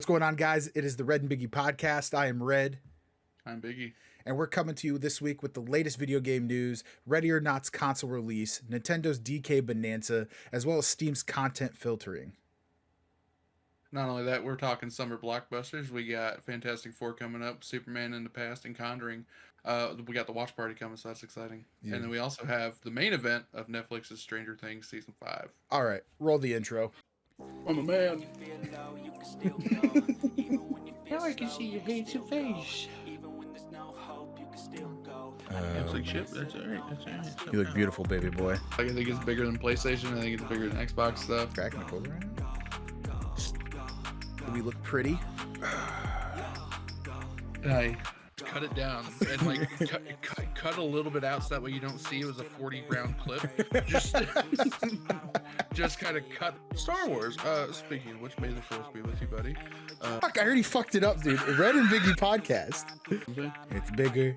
going on, guys? It is the Red and Biggie Podcast. I am Red. I'm Biggie. And we're coming to you this week with the latest video game news, Ready or Not's console release, Nintendo's DK Bonanza, as well as Steam's content filtering. Not only that, we're talking summer blockbusters. We got Fantastic Four coming up, Superman in the Past, and Conjuring. We got the watch party coming, so that's exciting. Yeah. And then we also have the main event of Netflix's Stranger Things Season 5. All right, roll the intro. I'm a man. Now I can see your handsome face. It's like shit, that's alright. You look beautiful, baby boy. Like, I think it's bigger than PlayStation. I think it's bigger than Xbox stuff. Cracking the code right now. Do we look pretty? I cut it down and like cut a little bit out so that way you don't see it was a 40-round clip. Just kind of cut Star Wars. Speaking of which, may the force be with you, buddy. Fuck, I already fucked it up, dude. Red and Biggie Podcast. It's bigger.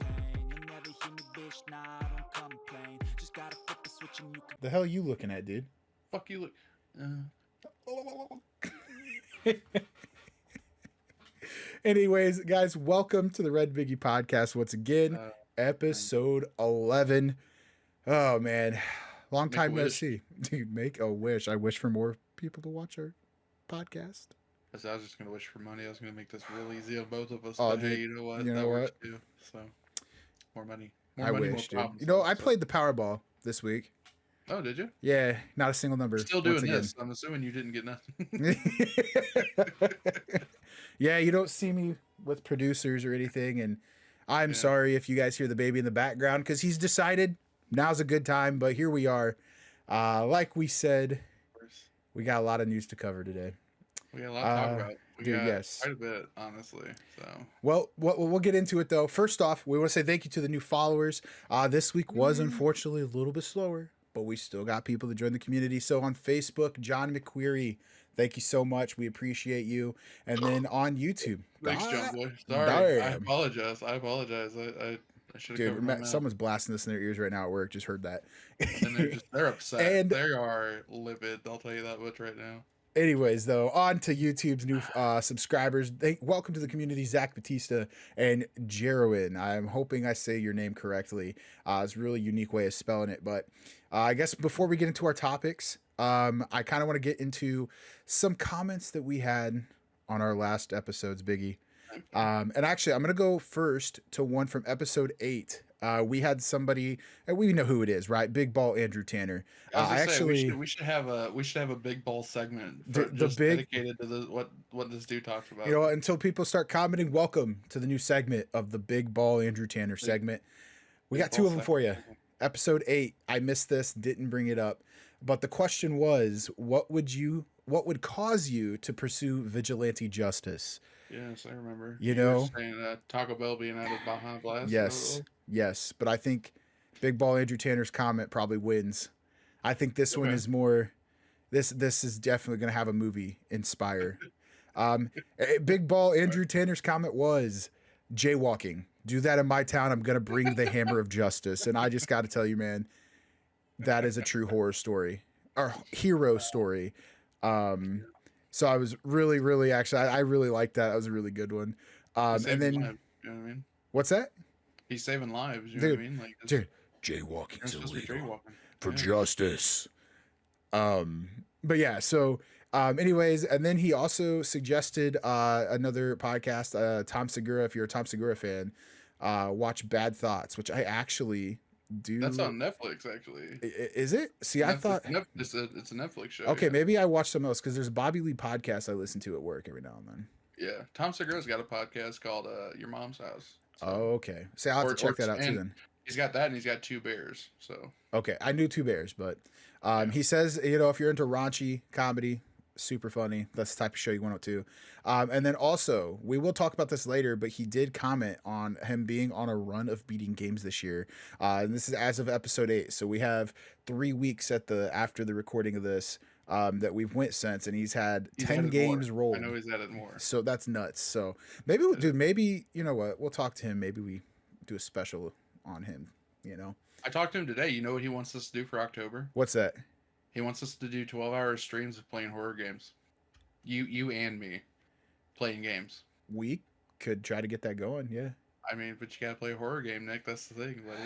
The hell are you looking at, dude? Fuck you, look. Anyways, guys, welcome to the Red Biggie Podcast once again. Episode 11. Oh, man. Long time no see. Dude, make a wish. I wish for more people to watch our podcast. I was just going to wish for money. I was going to make this real easy on both of us. Oh, but dude, hey, you know what? You know what? Too, so, more money. I wish, dude. You know, I played the Powerball this week. Oh, did you? Yeah, not a single number. Still doing this. I'm assuming you didn't get nothing. Yeah, you don't see me with producers or anything, and I'm sorry if you guys hear the baby in the background because he's decided now's a good time, but here we are. Like we said, we got a lot of news to cover today. We got a lot to talk about. Yes. Quite a bit, honestly. So, well, we'll get into it, though. First off, we want to say thank you to the new followers. This week was unfortunately a little bit slower, but we still got people to join the community. So on Facebook, John McQuarrie, thank you so much. We appreciate you. And then on YouTube. Thanks, John Boy. Sorry. I apologize. I should have covered my mouth. Someone's blasting this in their ears right now at work. Just heard that. And they're upset. And they are livid. I'll tell you that much right now. Anyways, though, on to YouTube's new subscribers. Welcome to the community, Zach Batista and Jerowin. I'm hoping I say your name correctly. It's a really unique way of spelling it. But I guess before we get into our topics, I kind of want to get into some comments that we had on our last episodes, Biggie. And actually, I'm going to go first to one from episode 8. We had somebody, and we know who it is, right? Big Ball Andrew Tanner. We should have a big ball segment dedicated to what this dude talks about. You know, until people start commenting, welcome to the new segment of the Big Ball Andrew Tanner segment. We got two of them for you. Episode 8. I missed this, didn't bring it up, but the question was, what would cause you to pursue vigilante justice? Yes, I remember. You know, saying Taco Bell being out of Baja Blast. Yes, but I think Big Ball Andrew Tanner's comment probably wins. I think this one is more. This is definitely going to have a movie inspire. Big Ball Andrew Tanner's comment was jaywalking. Do that in my town. I'm going to bring the hammer of justice. And I just got to tell you, man, that is a true horror story or hero story. So I was really actually, I really liked that. That was a really good one. And then, lives, you know what I mean? What's that? He's saving lives. You know what I mean? Like, dude, jaywalking's illegal for justice. But yeah, so, anyways, and then he also suggested, another podcast, Tom Segura. If you're a Tom Segura fan, watch Bad Thoughts, which I actually do. That's on Netflix, actually. Is it? See, Netflix, I thought it's a Netflix show. Okay, maybe I watched something else because there's a Bobby Lee podcast I listen to at work every now and then. Yeah, Tom Segura's got a podcast called Your Mom's House. So. Oh, okay. See, I'll have to check that out too then. He's got that, and he's got Two Bears. So okay, I knew Two Bears, but he says, you know, if you're into raunchy comedy, super funny, that's the type of show you want to. And then also, we will talk about this later, but he did comment on him being on a run of beating games this year. And this is as of episode 8, so we have 3 weeks after the recording of this. That we've went since, and he's had 10 games rolled. I know he's added more. So that's nuts. So maybe maybe, you know what, we'll talk to him. Maybe we do a special on him, you know. I talked to him today. You know what he wants us to do for October? What's that? He wants us to do 12-hour streams of playing horror games. You and me. playing games. We could try to get that going. Yeah. I mean, but you gotta play a horror game, Nick. That's the thing, buddy.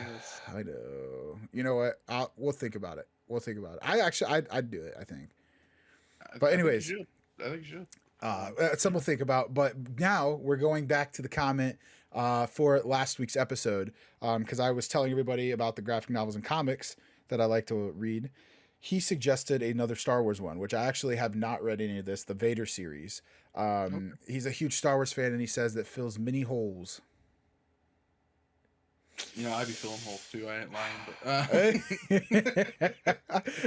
I know. You know what? We'll think about it. We'll think about it. I'd do it, I think. But anyways, I think you should. It's something to think about. But now we're going back to the comment for last week's episode, because I was telling everybody about the graphic novels and comics that I like to read. He suggested another Star Wars one, which I actually have not read any of this, the Vader series. Okay. He's a huge Star Wars fan, and he says that fills many holes. I'd be filling holes too. I ain't lying, but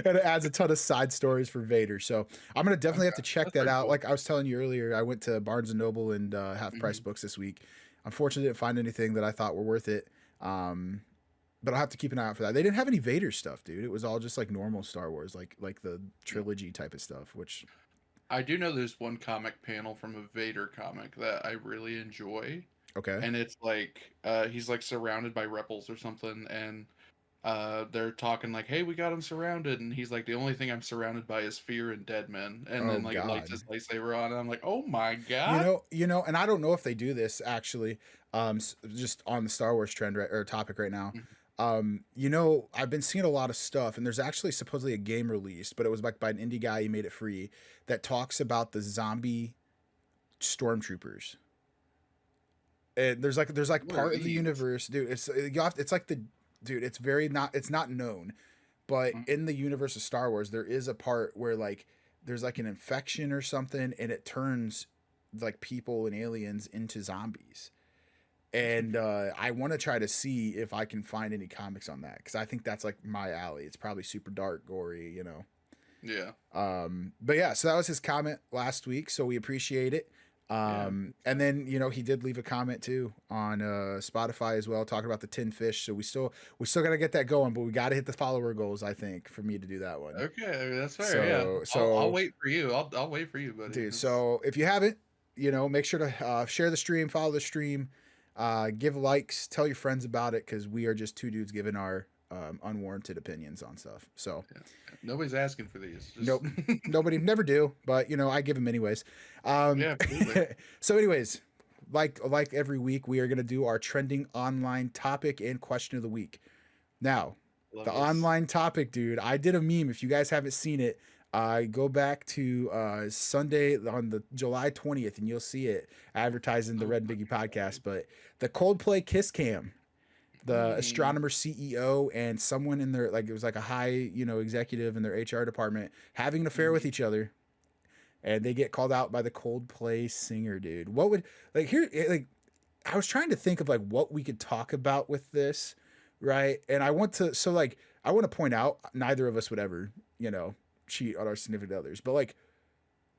and it adds a ton of side stories for Vader. So I'm gonna definitely have to check that out. Cool. Like I was telling you earlier, I went to Barnes and Noble and Half Price Books this week. Unfortunately, didn't find anything that I thought were worth it. But I'll have to keep an eye out for that. They didn't have any Vader stuff, dude. It was all just like normal Star Wars, like the trilogy type of stuff. Which I do know there's one comic panel from a Vader comic that I really enjoy. Okay. And it's like he's like surrounded by rebels or something, and they're talking like, "Hey, we got him surrounded," and he's like, "The only thing I'm surrounded by is fear and dead men." And then like lights his lightsaber on, and I'm like, "Oh my god!" You know, and I don't know if they do this actually. Just on the Star Wars trend or topic right now. I've been seeing a lot of stuff, and there's actually supposedly a game released, but it was like by an indie guy. He made it free that talks about the zombie stormtroopers. And there's like part of the universe, dude. It's like it's not known, but in the universe of Star Wars, there is a part where like there's like an infection or something, and it turns like people and aliens into zombies. And I want to try to see if I can find any comics on that, because I think that's like my alley. It's probably super dark, gory, you know. Yeah. But yeah, so that was his comment last week, so we appreciate it. And then he did leave a comment too on Spotify as well, talking about the tin fish. So we still got to get that going, but we got to hit the follower goals, I think, for me to do that one. Okay, that's fair. So I'll wait for you. I'll wait for you, buddy. Dude, so if you haven't, make sure to share the stream, follow the stream, give likes, tell your friends about it, because we are just two dudes giving our unwarranted opinions on stuff. So nobody's asking for these. Nope. Nobody, never do, but I give them anyways. So anyways, like every week, we are going to do our trending online topic and question of the week. Now, online topic, dude, I did a meme. If you guys haven't seen it, go back to Sunday on the July 20th, and you'll see it advertising the Red Biggie podcast. But the Coldplay kiss cam, the astronomer CEO and someone in their, it was like a high, executive in their HR department having an affair with each other, and they get called out by the Coldplay singer, dude. What would I was trying to think of what we could talk about with this, right? And I want to point out neither of us would ever, cheat on our significant others, but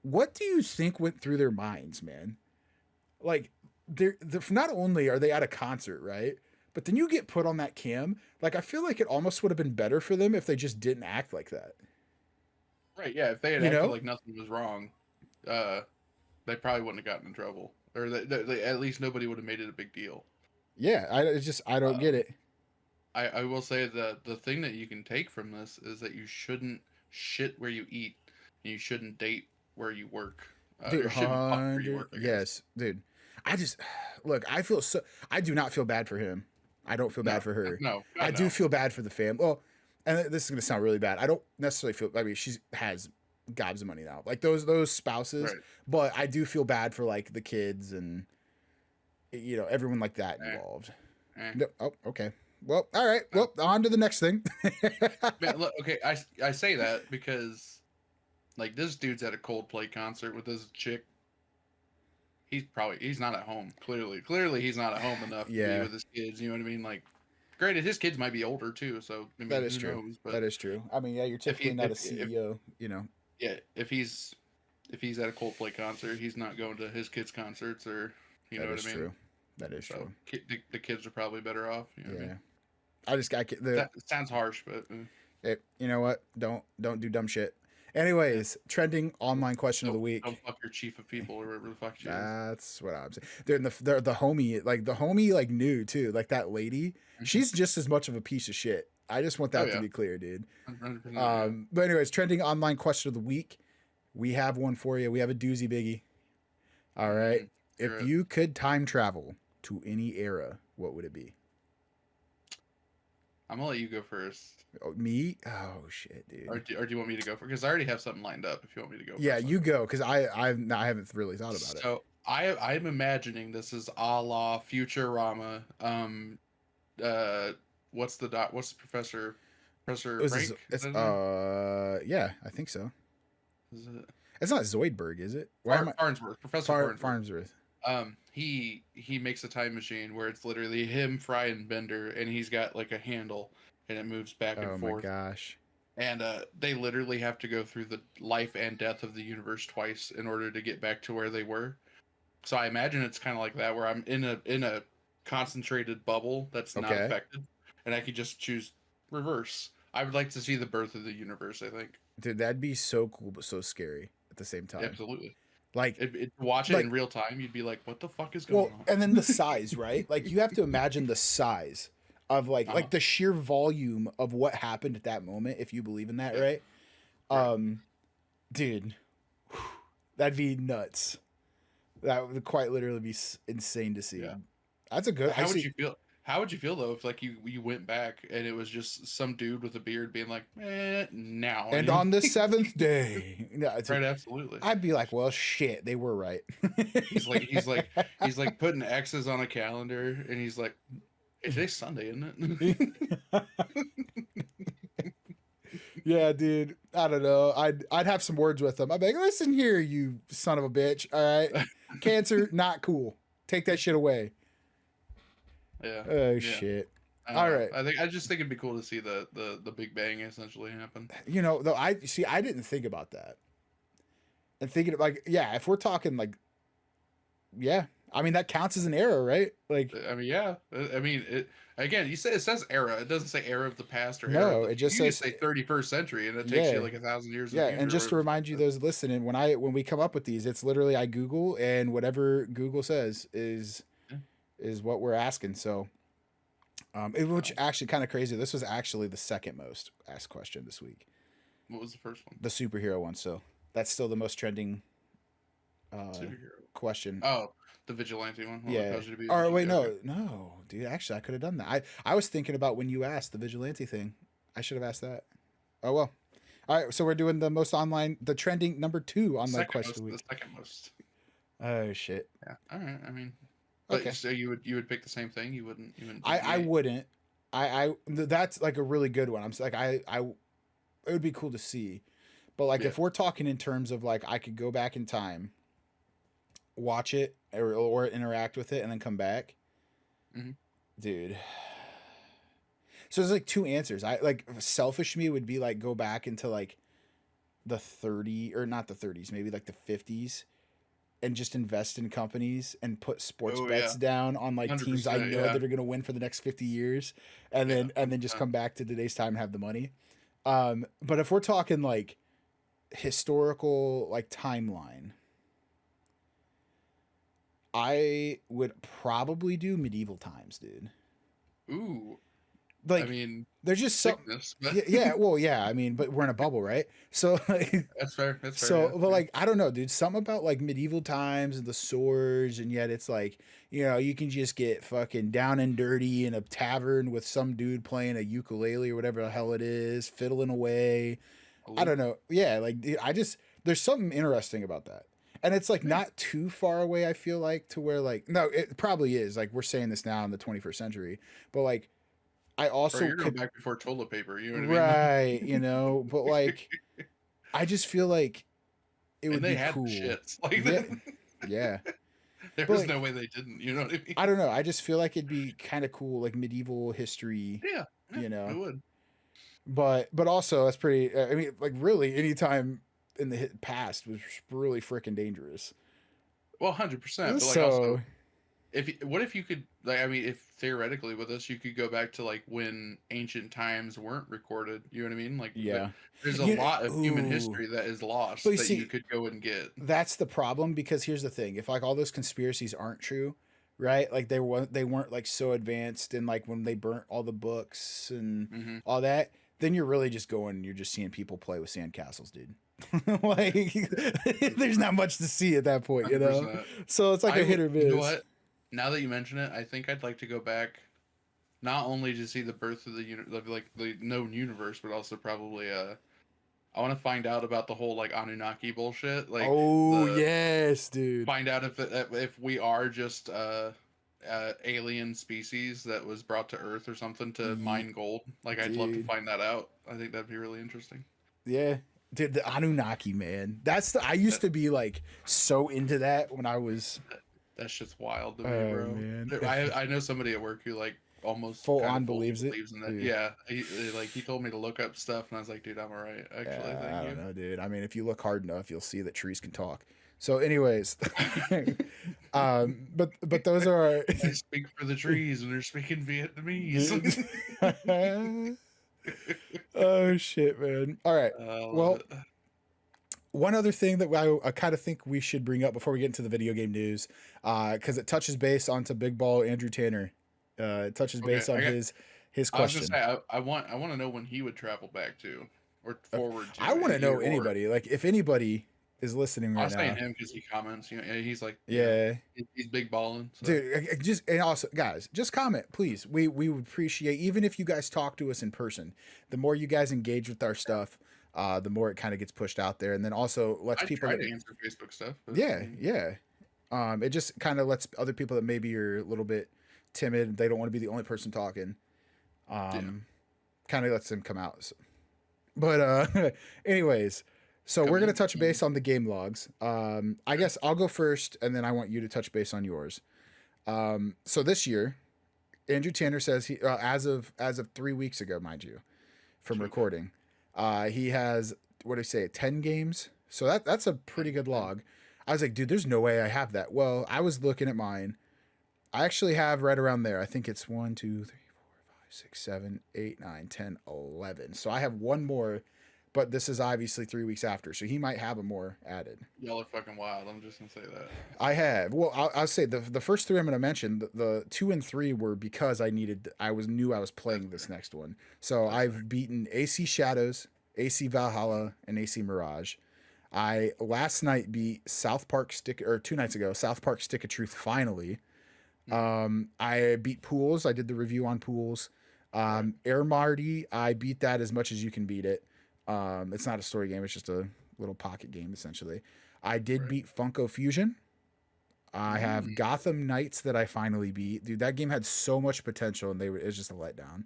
what do you think went through their minds, man? They're not only are they at a concert, right? But then you get put on that cam. I feel like it almost would have been better for them if they just didn't act like that. Right, yeah. If they had acted like nothing was wrong, they probably wouldn't have gotten in trouble. Or they, at least nobody would have made it a big deal. Yeah, I don't get it. I will say that the thing that you can take from this is that you shouldn't shit where you eat, and you shouldn't date where you work. Dude, yes, dude. I do not feel bad for him. I don't feel bad for her. No, I do feel bad for the fam. Well, and this is gonna sound really bad. I don't necessarily feel. I mean, she has gobs of money now, those spouses. Right. But I do feel bad for the kids and everyone like that involved. No, oh, okay. Well, all right. Well, on to the next thing. Man, look, okay, I say that because this dude's at a Coldplay concert with this chick. He's not at home. Clearly he's not at home enough to be with his kids. You know what I mean? Granted, his kids might be older too, so I mean, that is true. That is true. I mean, yeah, you're typically not a CEO, Yeah, if he's at a Coldplay concert, he's not going to his kids' concerts, or you know what I mean. True. That is true. The kids are probably better off. You know what I mean? That sounds harsh, but you know what? Don't do dumb shit. Anyways, trending online question of the week. Don't fuck your chief of people or whatever the fuck she is. That's what I'm saying. The homie knew too. That lady, she's just as much of a piece of shit. I just want that to be clear, dude. 100%, But anyways, trending online question of the week. We have one for you. We have a doozy, Biggie. All right. Mm, If you're you could time travel to any era, what would it be? I'm gonna let you go first. Oh, me? Oh shit, Or dude. do you want me to go first? Because I already have something lined up. If you want me to go Yeah, first, I'll you go. go because I haven't really thought about it. So I'm imagining this is a la Futurama. Uh, what's the Professor Was this? Frank? Is It's that his name? yeah, I think so. Is it It's not Zoidberg, is it? Why am I Farnsworth? Professor Farnsworth. Farnsworth? He makes a time machine where it's literally him, Fry, and Bender, and he's got like a handle, and it moves back and Oh my forth. gosh. And they literally have to go through the life and death of the universe twice in order to get back to where they were. So I imagine it's kind of like that, where I'm in a concentrated bubble that's not Okay. affected, and I could just choose reverse. I would like to see the birth of the universe. I think Dude, that'd be so cool but so scary at the same time. absolutely. Like Watch it in like real time, you'd be like, "What the fuck is going well, on?" and then the size, right? Like you have to imagine the size of Uh-huh. the sheer volume of what happened at that moment if you believe in that, Yeah. right? Right. Dude, that'd be nuts. That would quite literally be insane to see. Yeah. That's a good. I How would see. you feel? How would you feel though if like you went back and it was just some dude with a beard being like, now And on the seventh day, yeah, right? Absolutely. I'd be like, well, shit, they were right. He's like putting X's on a calendar, and he's like, "Hey, today's Sunday, isn't it?" Yeah, dude. I don't know. I'd have some words with them. I'd be like, listen here, you son of a bitch. All right, cancer, not cool. Take that shit away. Yeah. Oh Yeah. shit. I don't All know. right. I just think it'd be cool to see the Big Bang essentially happen. You know, though, I see. I didn't think about that. And thinking like, yeah, if we're talking like, yeah, I mean that counts as an error, right? Like, I mean, yeah. I mean, again. It says era. It doesn't say era of the past or era of no, the it future. just You just says, say 31st century, and it takes you yeah, like 1,000 years in the yeah. And future. just to remind you, those listening, when we come up with these, it's literally I Google and whatever Google says Yeah. is what we're asking. So. Which actually kind of crazy. This was actually the second most asked question this week. What was the first one? The superhero one. So that's still the most trending Superhero. question. Oh, the vigilante one. What Yeah. caused you to be a Or wait, vigilante? no, dude. Actually, I could have done that. I was thinking about when you asked the vigilante thing. I should have asked that. Oh well. All right. So we're doing the trending number 2 online question of the The week. second most. Oh shit. Yeah. All right. I mean, but Okay. so you would pick the same thing. You wouldn't. I wouldn't. That's like a really good one. I'm like it would be cool to see. But like if we're talking in terms of like I could go back in time, watch it or interact with it and then come back. Mm-hmm. Dude. So there's like two answers. I like selfish me would be like go back into like the 30 or not the 30s, maybe like the 50s and just invest in companies and put sports bets down on like teams I know that are going to win for the next 50 years and then just come back to today's time and have the money. But if we're talking like historical like timeline, I would probably do medieval times, dude. Ooh. Like, I mean, there's just some sickness, yeah, well, yeah, I mean, but we're in a bubble, right? So like, that's fair. That's fair. so Yeah. but like I don't know, dude, something about like medieval times and the swords, and yet it's like, you know, you can just get fucking down and dirty in a tavern with some dude playing a ukulele or whatever the hell it is, fiddling away. I don't know. Yeah, like dude, there's something interesting about that. And it's like not too far away, I feel like, to where like no, it probably is. Like we're saying this now in the 21st century, but like I also you're going back before toilet paper. You know what right, I mean? you know, but like I just feel like it would they be had cool. shits. Like Yeah, yeah. there was no way they didn't. You know what I mean? I don't know. I just feel like it'd be kind of cool, like medieval history. Yeah, you know, it would. But also that's pretty. I mean, like really, any time in the past was really freaking dangerous. Well, 100%. But like So also, what if you could like I mean, if theoretically with us you could go back to like when ancient times weren't recorded. You know what I mean? Like yeah, there's a lot of human history that is lost But you that see, you could go and get. that's the problem because here's the thing: if like all those conspiracies aren't true, right? Like they weren't like so advanced, and like when they burnt all the books and Mm-hmm. all that, then you're really just going. You're just seeing people play with sandcastles, dude. Like, there's not much to see at that point, you know. 100%. So it's like a hit or miss. You know what? Now that you mention it, I think I'd like to go back, not only to see the birth of the known universe, but also probably I want to find out about the whole like Anunnaki bullshit. Like, oh yes, dude. Find out if we are just alien species that was brought to Earth or something to mine gold. Like, I'd love to find that out. I think that'd be really interesting. Yeah. Dude, the Anunnaki, man. I used to be like so into that when I was. That's just wild to me, bro. Man. I know somebody at work who like almost full on believes in that. Dude. Yeah, he told me to look up stuff, and I was like, dude, I'm alright. Actually, I don't know, dude. I mean, if you look hard enough, you'll see that trees can talk. So, anyways, but those are our. I speak for the trees, and they're speaking Vietnamese. Oh shit, man! All right. Well, one other thing that I kind of think we should bring up before we get into the video game news, because it touches base onto Big Ball Andrew Tanner. It touches base on his question. I was gonna say, I want to know when he would travel back to or forward to. I want to know anybody. Like, if anybody is listening right now. I was saying him because he comments. You know, he's like, yeah, he's big balling. So. Dude, and also, guys, just comment, please. We would appreciate, even if you guys talk to us in person. The more you guys engage with our stuff, the more it kind of gets pushed out there, and then also lets people. I try to answer Facebook stuff. Yeah. It just kind of lets other people that maybe are a little bit timid, they don't want to be the only person talking. Kind of lets them come out. So. But anyways. So we're going to touch base on the game logs. I guess I'll go first, and then I want you to touch base on yours. So this year, Andrew Tanner says he as of 3 weeks ago, mind you, from recording, he has, what do you say, 10 games. So that's a pretty good log. I was like, dude, there's no way I have that. Well, I was looking at mine. I actually have right around there. I think it's 1, 2, 3, 4, 5, 6, 7, 8, 9, 10, 11. So I have one more. But this is obviously 3 weeks after, so he might have a more added. Y'all are fucking wild. I'm just gonna say that. I have. Well, I'll say the first three I'm gonna mention. The 2 and 3 were because I knew I was playing this next one. So I've beaten AC Shadows, AC Valhalla, and AC Mirage. I last night beat 2 nights ago, South Park Stick of Truth finally. I beat Pools. I did the review on Pools. Air Marty, I beat that as much as you can beat it. It's not a story game. It's just a little pocket game, essentially. I did beat Funko Fusion. I have Gotham Knights that I finally beat. Dude, that game had so much potential, and it was just a letdown.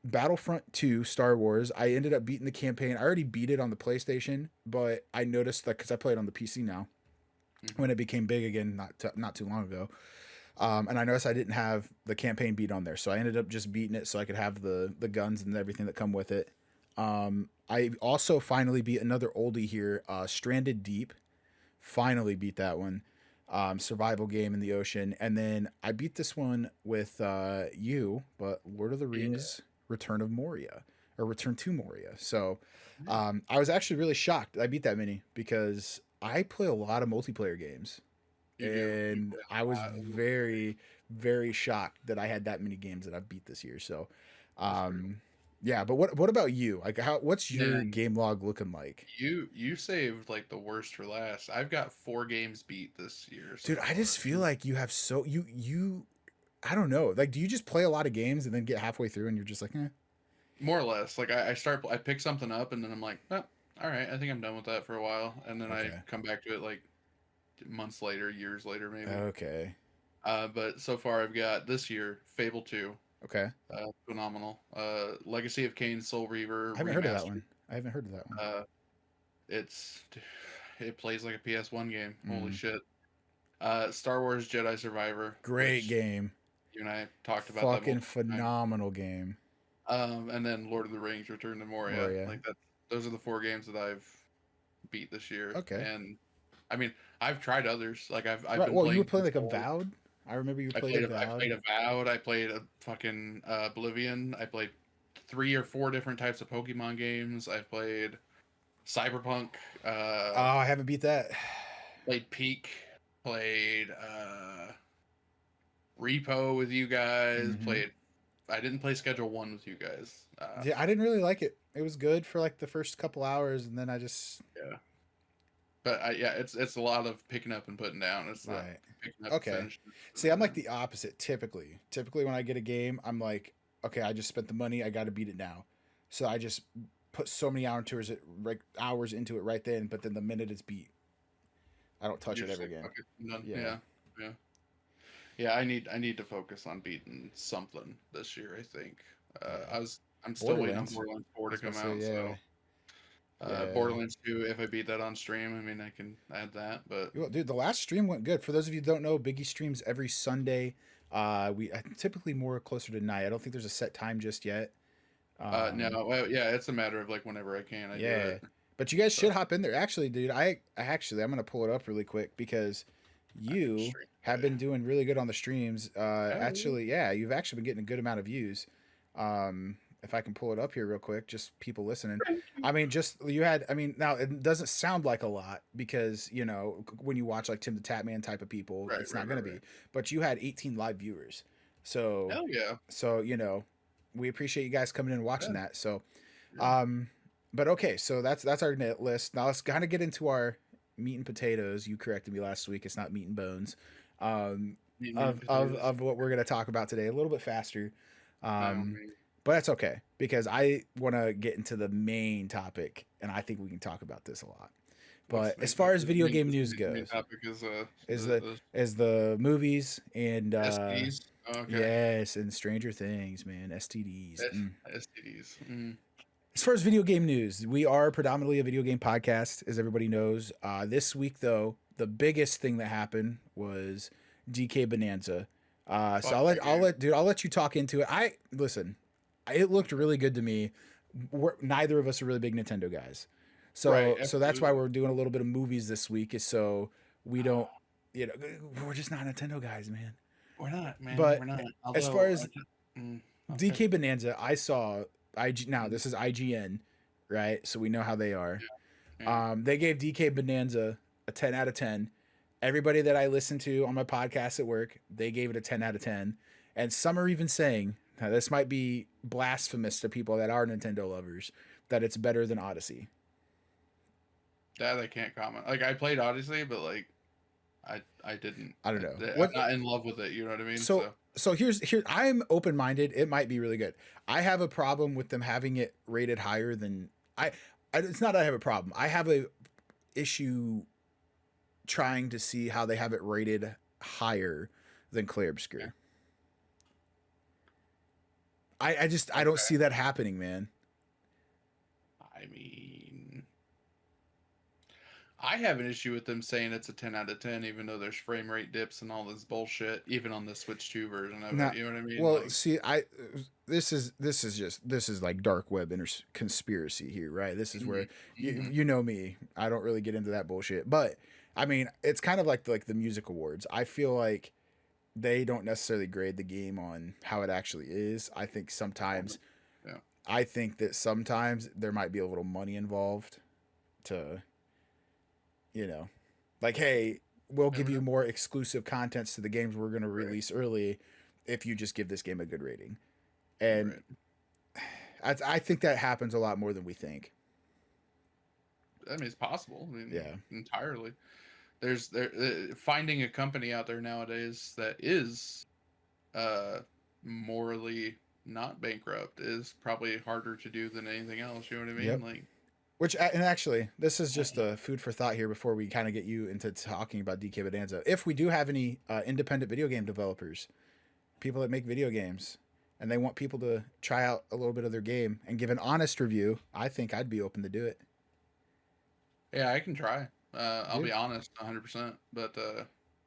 Battlefront 2, Star Wars. I ended up beating the campaign. I already beat it on the PlayStation, but I noticed that because I play it on the PC now, when it became big again, not too long ago. And I noticed I didn't have the campaign beat on there, so I ended up just beating it so I could have the guns and everything that come with it. I also finally beat another oldie here, Stranded Deep. Finally beat that one. Survival game in the ocean. And then I beat this one with you, but Lord of the Rings, Return to Moria. So I was actually really shocked I beat that many because I play a lot of multiplayer games. And I was very, very shocked that I had that many games that I've beat this year. So yeah, but what about you? Like, what's your game log looking like? You saved like the worst for last. I've got 4 games beat this year. Dude, I just feel like you have you I don't know. Like, do you just play a lot of games and then get halfway through and you're just like, eh? More or less. Like I pick something up and then I'm like, oh, all right, I think I'm done with that for a while, and then I come back to it like months later, years later, maybe. Okay. But so far I've got this year Fable 2. Okay. Phenomenal. Legacy of Kain, Soul Reaver. I haven't heard of that one. It plays like a PS1 game. Holy shit. Star Wars Jedi Survivor. Great game. You and I talked about fucking that phenomenal game. And then Lord of the Rings, Return to Moria. Like that. Those are the 4 games that I've beat this year. Okay. And I mean, I've tried others. Like I've been playing. Well, you were playing like Avowed. I remember you played Avowed. I played Avowed. I played a fucking Oblivion. I played 3 or 4 different types of Pokemon games. I played Cyberpunk. I haven't beat that. Played Peak. Played Repo with you guys. I didn't play Schedule 1 with you guys. Yeah, I didn't really like it. It was good for like the first couple hours, and then I just Yeah. But yeah, it's a lot of picking up and putting down. It's not right. picking up and Okay. finishing. See, I'm like the opposite typically. Typically, when I get a game, I'm like, okay, I just spent the money. I got to beat it now. So I just put so many hours into it right then. But then the minute it's beat, I don't touch You're it just ever like, again. okay, I'm done. Yeah. Yeah, yeah, yeah. I need to focus on beating something this year. I think. Yeah. I'm still waiting on Borderlands. Borderlands 4 I to was gonna come say, out. yeah, So yeah. Borderlands 2, if I beat that on stream, I mean I can add that. But Well, dude, the last stream went good. For those of you who don't know, Biggie streams every Sunday. We typically more closer to night. I don't think there's a set time just yet. no, well, yeah, it's a matter of like whenever I can, I do Yeah, it. but you guys So should hop in there. Actually, dude, I'm gonna pull it up really quick because I can you stream have today. been doing really good on the streams. Oh, Actually, yeah, you've actually been getting a good amount of views. If I can pull it up here real quick, just people listening. I mean, just you had. I mean, now it doesn't sound like a lot because when you watch like Tim the Tatman type of people, right, it's right, not gonna right, be. right. But you had 18 live viewers, so Hell yeah, so we appreciate you guys coming in and watching yeah, that. So yeah. um, but okay, so that's our net list. Now let's kind of get into our meat and potatoes. You corrected me last week. It's not meat and bones. Meat and potatoes. Of what we're gonna talk about today, a little bit faster. No, I Um, mean, but that's okay because I want to get into the main topic, and I think we can talk about this a lot. what's But the as main far topic? as video game news Main goes, topic is is the, the the is the movies and STDs. Oh, okay, yes, and Stranger Things, man, STDs. STDs. Mm. As far as video game news, we are predominantly a video game podcast, as everybody knows. This week, though, the biggest thing that happened was DK Bonanza. So Fuck that game. I'll let you talk into it. Listen, it looked really good to me. Neither of us are really big Nintendo guys, Right, so that's why absolutely. we're doing a little bit of movies this week, is so we don't, you know, we're just not Nintendo guys, man. We're not, man. But We're not. as far Although, as okay. DK Bonanza, I saw IG. Now Mm, this is IGN, right? So we know how they are. yeah, yeah. They gave DK Bonanza a 10 out of 10. Everybody that I listen to on my podcast at work, they gave it a 10 out of 10. And some are even saying, now this might be blasphemous to people that are Nintendo lovers, that it's better than Odyssey. That I can't comment. Like I played Odyssey, but like I didn't. I don't know. I'm not in love with it. You know what I mean? So So so here I'm open minded. It might be really good. I have a problem with them having it rated higher than I it's not that I have a problem. I have a issue trying to see how they have it rated higher than Clair yeah. Obscur. I don't Okay. see that happening, man. I mean, I have an issue with them saying it's a 10 out of 10, even though there's frame rate dips and all this bullshit, even on the Switch 2 version of it. Not You know what I mean? well. Like, See, this is like dark web conspiracy here, right? This is where mhm, mhm. you know me. I don't really get into that bullshit, but I mean, it's kind of like the music awards. I feel like they don't necessarily grade the game on how it actually is. Yeah. I think that sometimes there might be a little money involved to, you know, like, hey, we'll give Never you know. more exclusive contents to the games we're going to Right. release early if you just give this game a good rating. And Right. I think that happens a lot more than we think. I mean, it's possible. I mean, Yeah. entirely. There's finding a company out there nowadays that is uh morally not bankrupt is probably harder to do than anything else. You know what I mean? Yep. Like, And actually, this is just a food for thought here before we kind of get you into talking about DK Bonanza. If we do have any independent video game developers, people that make video games, and they want people to try out a little bit of their game and give an honest review, I think I'd be open to do it. yeah, I can try. I'll Yeah. be honest, 100%. But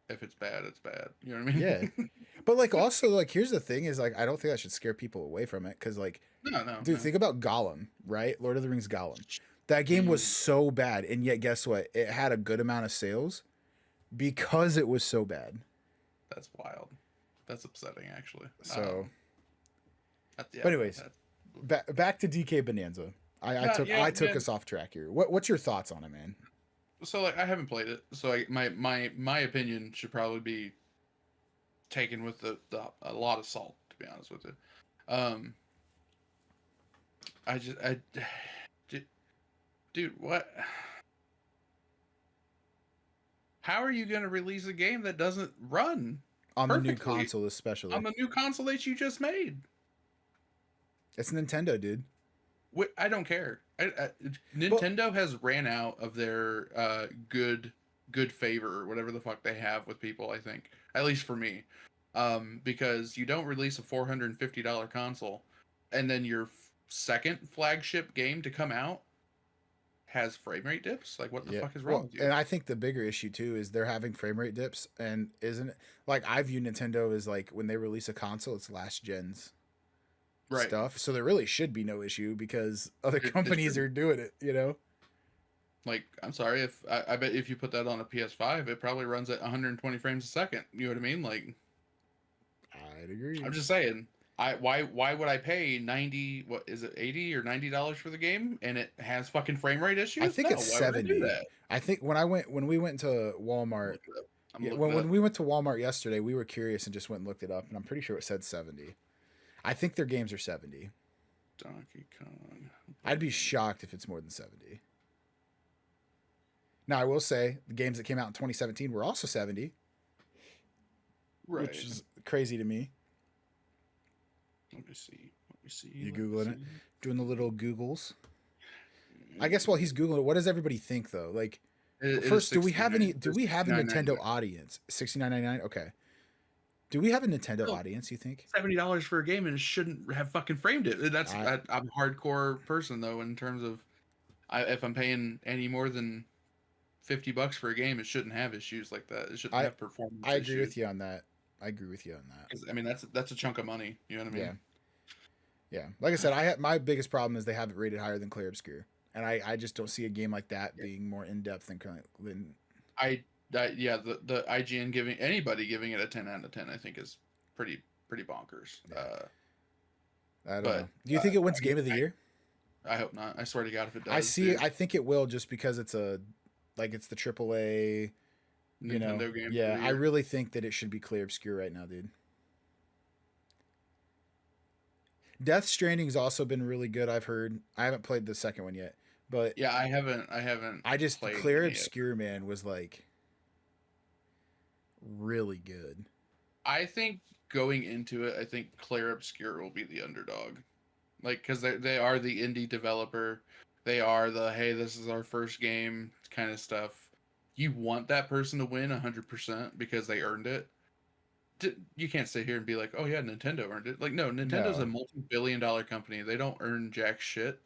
if it's bad, it's bad. You know what I Yeah. mean? But like also like here's the thing is like I don't think I should scare people away from it because like No, no, dude, no. think about Gollum, right? Lord of the Rings Gollum. That game was Mm, so bad, and yet guess what? It had a good amount of sales because it was so bad. that's wild. That's upsetting, actually. So, Yeah. but anyways, That's, back to DK Bonanza. yeah, yeah, I took yeah. us off track here. What's your thoughts on it, man? So like, I haven't played it, so my opinion should probably be taken with a lot of salt, to be honest with you. Um, I dude, what? How are you going to release a game that doesn't run on the new perfectly console, especially on the new console that you just made? It's Nintendo, dude. I don't care. Nintendo has ran out of their good favor or whatever the fuck they have with people. I think, at least for me, because you don't release a $450 console, and then your second flagship game to come out has frame rate dips. Like, what the fuck is wrong with you? And I think the bigger issue too is they're having frame rate dips, and isn't it like I view Nintendo as like when they release a console, it's last gen's stuff. So there really should be no issue because other companies are doing it, you know? Like, I'm sorry, if I bet if you put that on a PS5, it probably runs at 120 frames a second. You know what I mean? Like, I'd agree. I'm just saying. Why would I pay 90, what is it, $80 or $90 for the game and it has fucking frame rate issues? I think it's 70. I think when we went to Walmart, when we went to Walmart yesterday, we were curious and just went and looked it up, and I'm pretty sure it said 70. I think their games are 70. Donkey Kong. I'd be shocked if it's more than 70. Now, I will say the games that came out in 2017 were also 70. Right. Which is crazy to me. Let me see. You Googling it? Doing the little Googles? I guess while he's Googling it, what does everybody think, though? Like, first, do we have a Nintendo audience? $69.99? Okay. Do we have a Nintendo audience, you think? $70 for a game and it shouldn't have fucking framed it. I'm a hardcore person, though, in terms of if I'm paying any more than $50 for a game, it shouldn't have issues like that. It shouldn't have performance issues. I agree with you on that. I mean, that's a chunk of money. You know what I mean? Yeah. Like I said, my biggest problem is they have it rated higher than Clear Obscure, and I just don't see a game like that being more in depth than the IGN giving it a 10 out of 10, I think is pretty bonkers. Yeah. I don't know. Do you think it wins Game of the Year? I hope not. I swear to God, if it does. I think it will, just because it's the AAA Nintendo game. Yeah, I really think that it should be Clear Obscure right now, dude. Death Stranding's also been really good, I've heard. I haven't played the second one yet, but yeah, I haven't. I just Clear Obscure, man, was like really good. I think going into it, I think Clear Obscure will be the underdog, like, because they are the indie developer. They are the, hey, this is our first game kind of stuff. You want that person to win 100% because they earned it. You can't sit here and be like, oh yeah, Nintendo earned it. Like, no, Nintendo's a multi-billion-dollar company. They don't earn jack shit.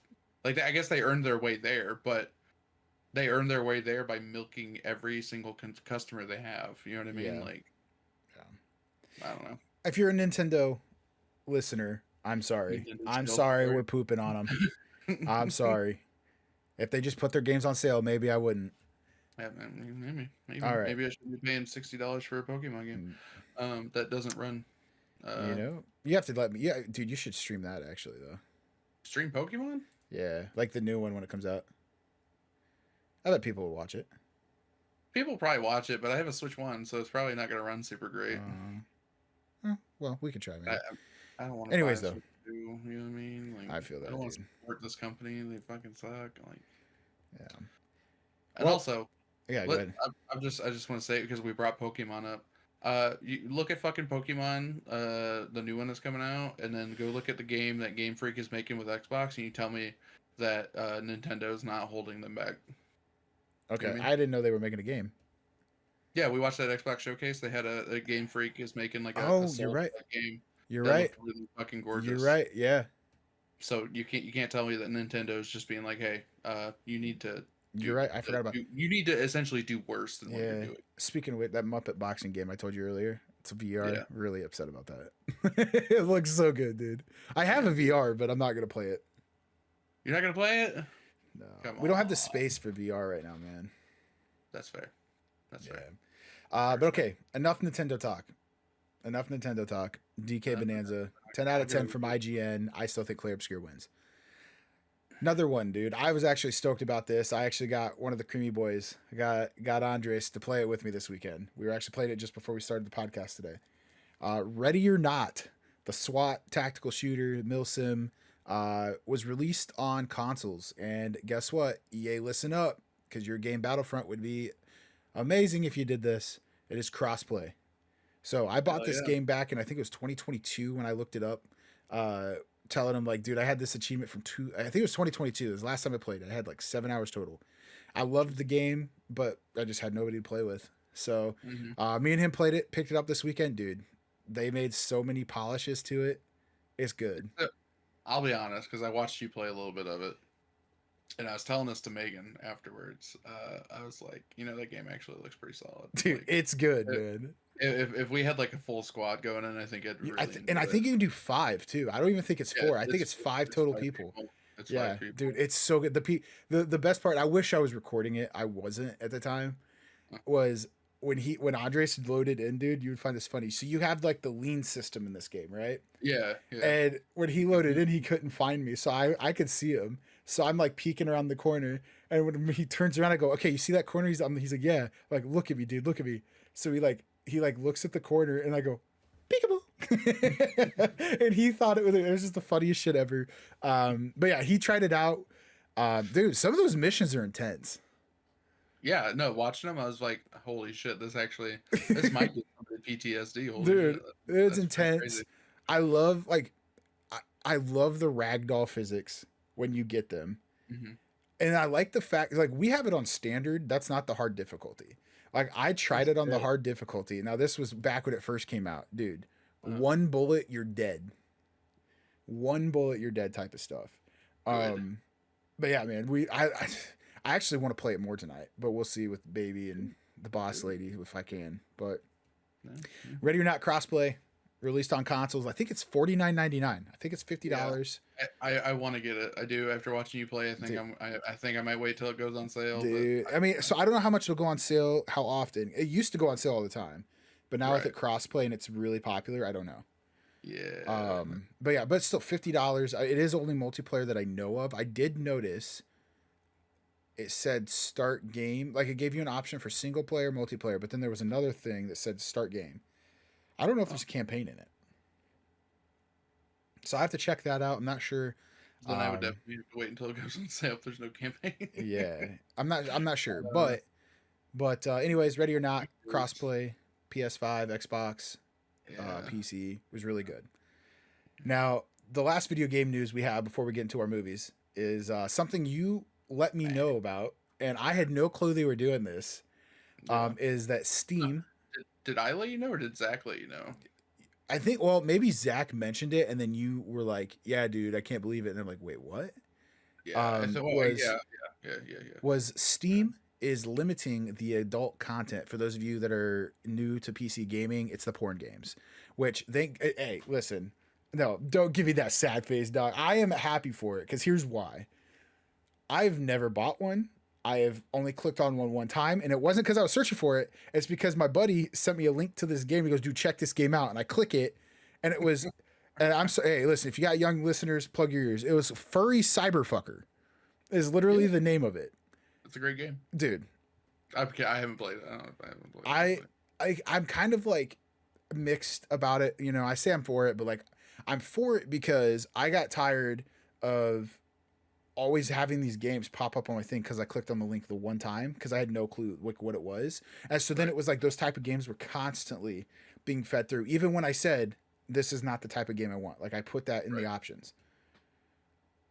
Like, I guess they earned their way there, but they earned their way there by milking every single customer they have. You know what I mean? Yeah. Like, I don't know. If you're a Nintendo listener, I'm sorry. I'm sorry we're pooping on them. I'm sorry. If they just put their games on sale, maybe I wouldn't. Yeah, maybe. All right. Maybe I should be paying $60 for a Pokemon game that doesn't run. You have to let me. Yeah, dude, you should stream that actually, though. Stream Pokemon? Yeah, like the new one when it comes out. I bet people will watch it. People will probably watch it, but I have a Switch 1, so it's probably not going to run super great. Well, we could try, man. I don't want to. Anyways, though. You know what I mean? Like, I feel that. I don't want to support this company. They fucking suck. Like, yeah. And also, yeah, go ahead. I just want to say it because we brought Pokemon up. You look at fucking Pokemon, the new one that's coming out, and then go look at the game that Game Freak is making with Xbox, and you tell me that Nintendo's not holding them back. Okay, you know what I mean? I didn't know they were making a game. Yeah, we watched that Xbox showcase. They had a Game Freak is making like you're right. Game. You're right. Really fucking gorgeous. You're right. Yeah. So you can't tell me that Nintendo is just being like, hey, you need to. You're right. I forgot about. You need to essentially do worse than what you're doing. Speaking of which, that Muppet boxing game I told you earlier, it's a VR. Yeah. Really upset about that. It looks so good, dude. I have a VR, but I'm not gonna play it. You're not gonna play it? No. We don't have the space for VR right now, man. That's fair. That's fair. But okay, enough Nintendo talk. DK Bonanza, 10 out of 10 from IGN. I still think Clear Obscure wins. Another one, dude. I was actually stoked about this. I actually got one of the Creamy Boys. I got Andres to play it with me this weekend. We were actually playing it just before we started the podcast today. Ready or Not, the SWAT tactical shooter, milsim. was released on consoles. And guess what? EA, listen up, because your game Battlefront would be amazing if you did this. It is crossplay. So I bought this game back in, I think it was 2022 when I looked it up, telling him like, dude, I had this achievement I think it was 2022. It was the last time I played it. I had like 7 hours total. I loved the game, but I just had nobody to play with. So me and him played it, picked it up this weekend, dude. They made so many polishes to it. It's good. I'll be honest, because I watched you play a little bit of it. And I was telling this to Megan afterwards. I was like, that game actually looks pretty solid. Dude, like, it's good, man. If we had like a full squad going in, I think it'd really. I think you can do 5 too. I don't even think it's 4. I think it's 5 total people. It's 5 people. Dude, it's so good. The best part, I wish I was recording it. I wasn't at the time. Was when Andres loaded in, dude, you would find this funny. So you have like the lean system in this game, right? Yeah. And when he loaded in, he couldn't find me, so I could see him. So I'm like peeking around the corner, and when he turns around, I go, "Okay, you see that corner?" He's like, "Yeah." I'm like, "Look at me, dude. Look at me." So he looks at the corner, and I go, "Peekaboo," and he thought it was just the funniest shit ever. But yeah, he tried it out. Dude, some of those missions are intense. Yeah, no, watching them, I was like, "Holy shit! This might be PTSD." Holy Dude, shit. it's intense. I love I love the ragdoll physics when you get them. And I like the fact, like, we have it on standard. That's not the hard difficulty. Like, I tried it on the hard difficulty. Now, this was back when it first came out. Dude, one bullet, you're dead. One bullet, you're dead type of stuff. But yeah, man, I actually want to play it more tonight, but we'll see with Baby and the boss lady if I can. But Ready or Not crossplay, released on consoles. I think it's $49.99. I think it's $50. I want to get it. I do. After watching you play, I think I might wait till it goes on sale. Dude, I mean, so I don't know how much it'll go on sale, how often. It used to go on sale all the time, but now with it crossplay and it's really popular, I don't know. Yeah. But it's still $50. It is only multiplayer that I know of. I did notice it said start game, like it gave you an option for single player, multiplayer, but then there was another thing that said start game. I don't know if there's a campaign in it. So I have to check that out. I'm not sure. Then I would definitely have to wait until it goes on sale if there's no campaign. Yeah. I'm not sure. But anyways, Ready or Not, crossplay, PS5, Xbox, PC was really good. Now, the last video game news we have before we get into our movies is something you let me know about, and I had no clue they were doing this. Is that Steam? Did I let you know, or did Zach let you know? I think, well, maybe Zach mentioned it, and then you were like, "Yeah, dude, I can't believe it." And I'm like, "Wait, what?" Yeah. Was Steam is limiting the adult content for those of you that are new to PC gaming. It's the porn games, which hey, listen, no, don't give me that sad face, dog. I am happy for it because here's why. I've never bought one. I have only clicked on one time, and it wasn't because I was searching for it. It's because my buddy sent me a link to this game. He goes, "Dude, check this game out," and I click it, and it was, and I'm so, hey, listen, if you got young listeners, plug your ears. It was Furry Cyberfucker, is literally the name of it. It's a great game, dude. I haven't played it. I haven't played it. I'm kind of like mixed about it. I say I'm for it, but like I'm for it because I got tired of always having these games pop up on my thing because I clicked on the link the one time because I had no clue what it was. And so then it was like those type of games were constantly being fed through. Even when I said, this is not the type of game I want. Like I put that in the options.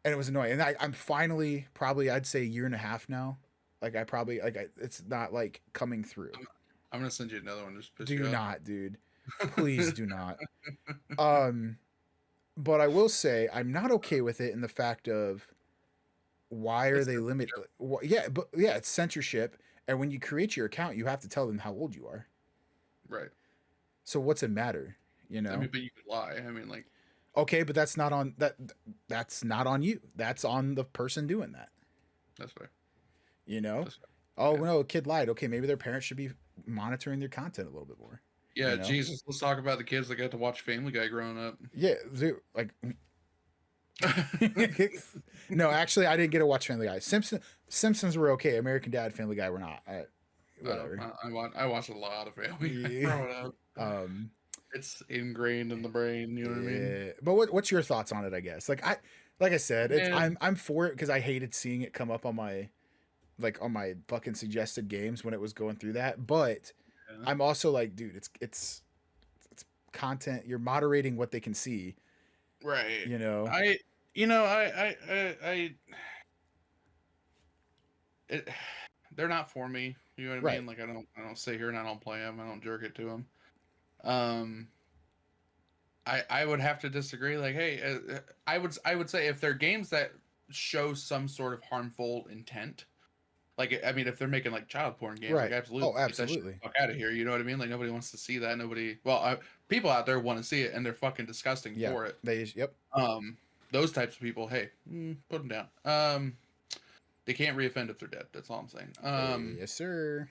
And it was annoying. And I'm finally probably, I'd say a year and a half now. Like it's not like coming through. I'm going to send you another one. Just do not, dude. Please do not. But I will say I'm not okay with it in the fact of, why are they limited? It's censorship. And when you create your account, you have to tell them how old you are. Right. So what's it matter? I mean, but you could lie. I mean, like. Okay, but that's not on that's not on you. That's on the person doing that. That's fair. That's fair. Oh, no, a kid lied. Okay, maybe their parents should be monitoring their content a little bit more. Yeah, Jesus. Let's talk about the kids that got to watch Family Guy growing up. Yeah, like. No, actually, I didn't get to watch Family Guy. Simpsons were okay. American Dad, Family Guy were not. Whatever. I watched a lot of Family Guy growing up. It's ingrained in the brain. You know what I mean? But what's your thoughts on it? I guess like I said, it's And I'm for it because I hated seeing it come up on my fucking suggested games when it was going through that. But yeah. I'm also like, dude, it's content. You're moderating what they can see. Right. You know. I you know I it, they're not for me. You know what I Right. mean? Like I don't sit here and I don't play them. I don't jerk it to them. Um, I would have to disagree. Like, hey, I would say if they're games that show some sort of harmful intent, like I mean, if they're making like child porn games, like Right. absolutely Oh, get that shit absolutely. the fuck out of here. You know what I mean? Like nobody wants to see that. Nobody. Well, people out there want to see it, and they're fucking disgusting Yeah. for it. They. Yep. Those types of people, hey, put them down. They can't reoffend if they're dead. That's all I'm saying. Yes, sir.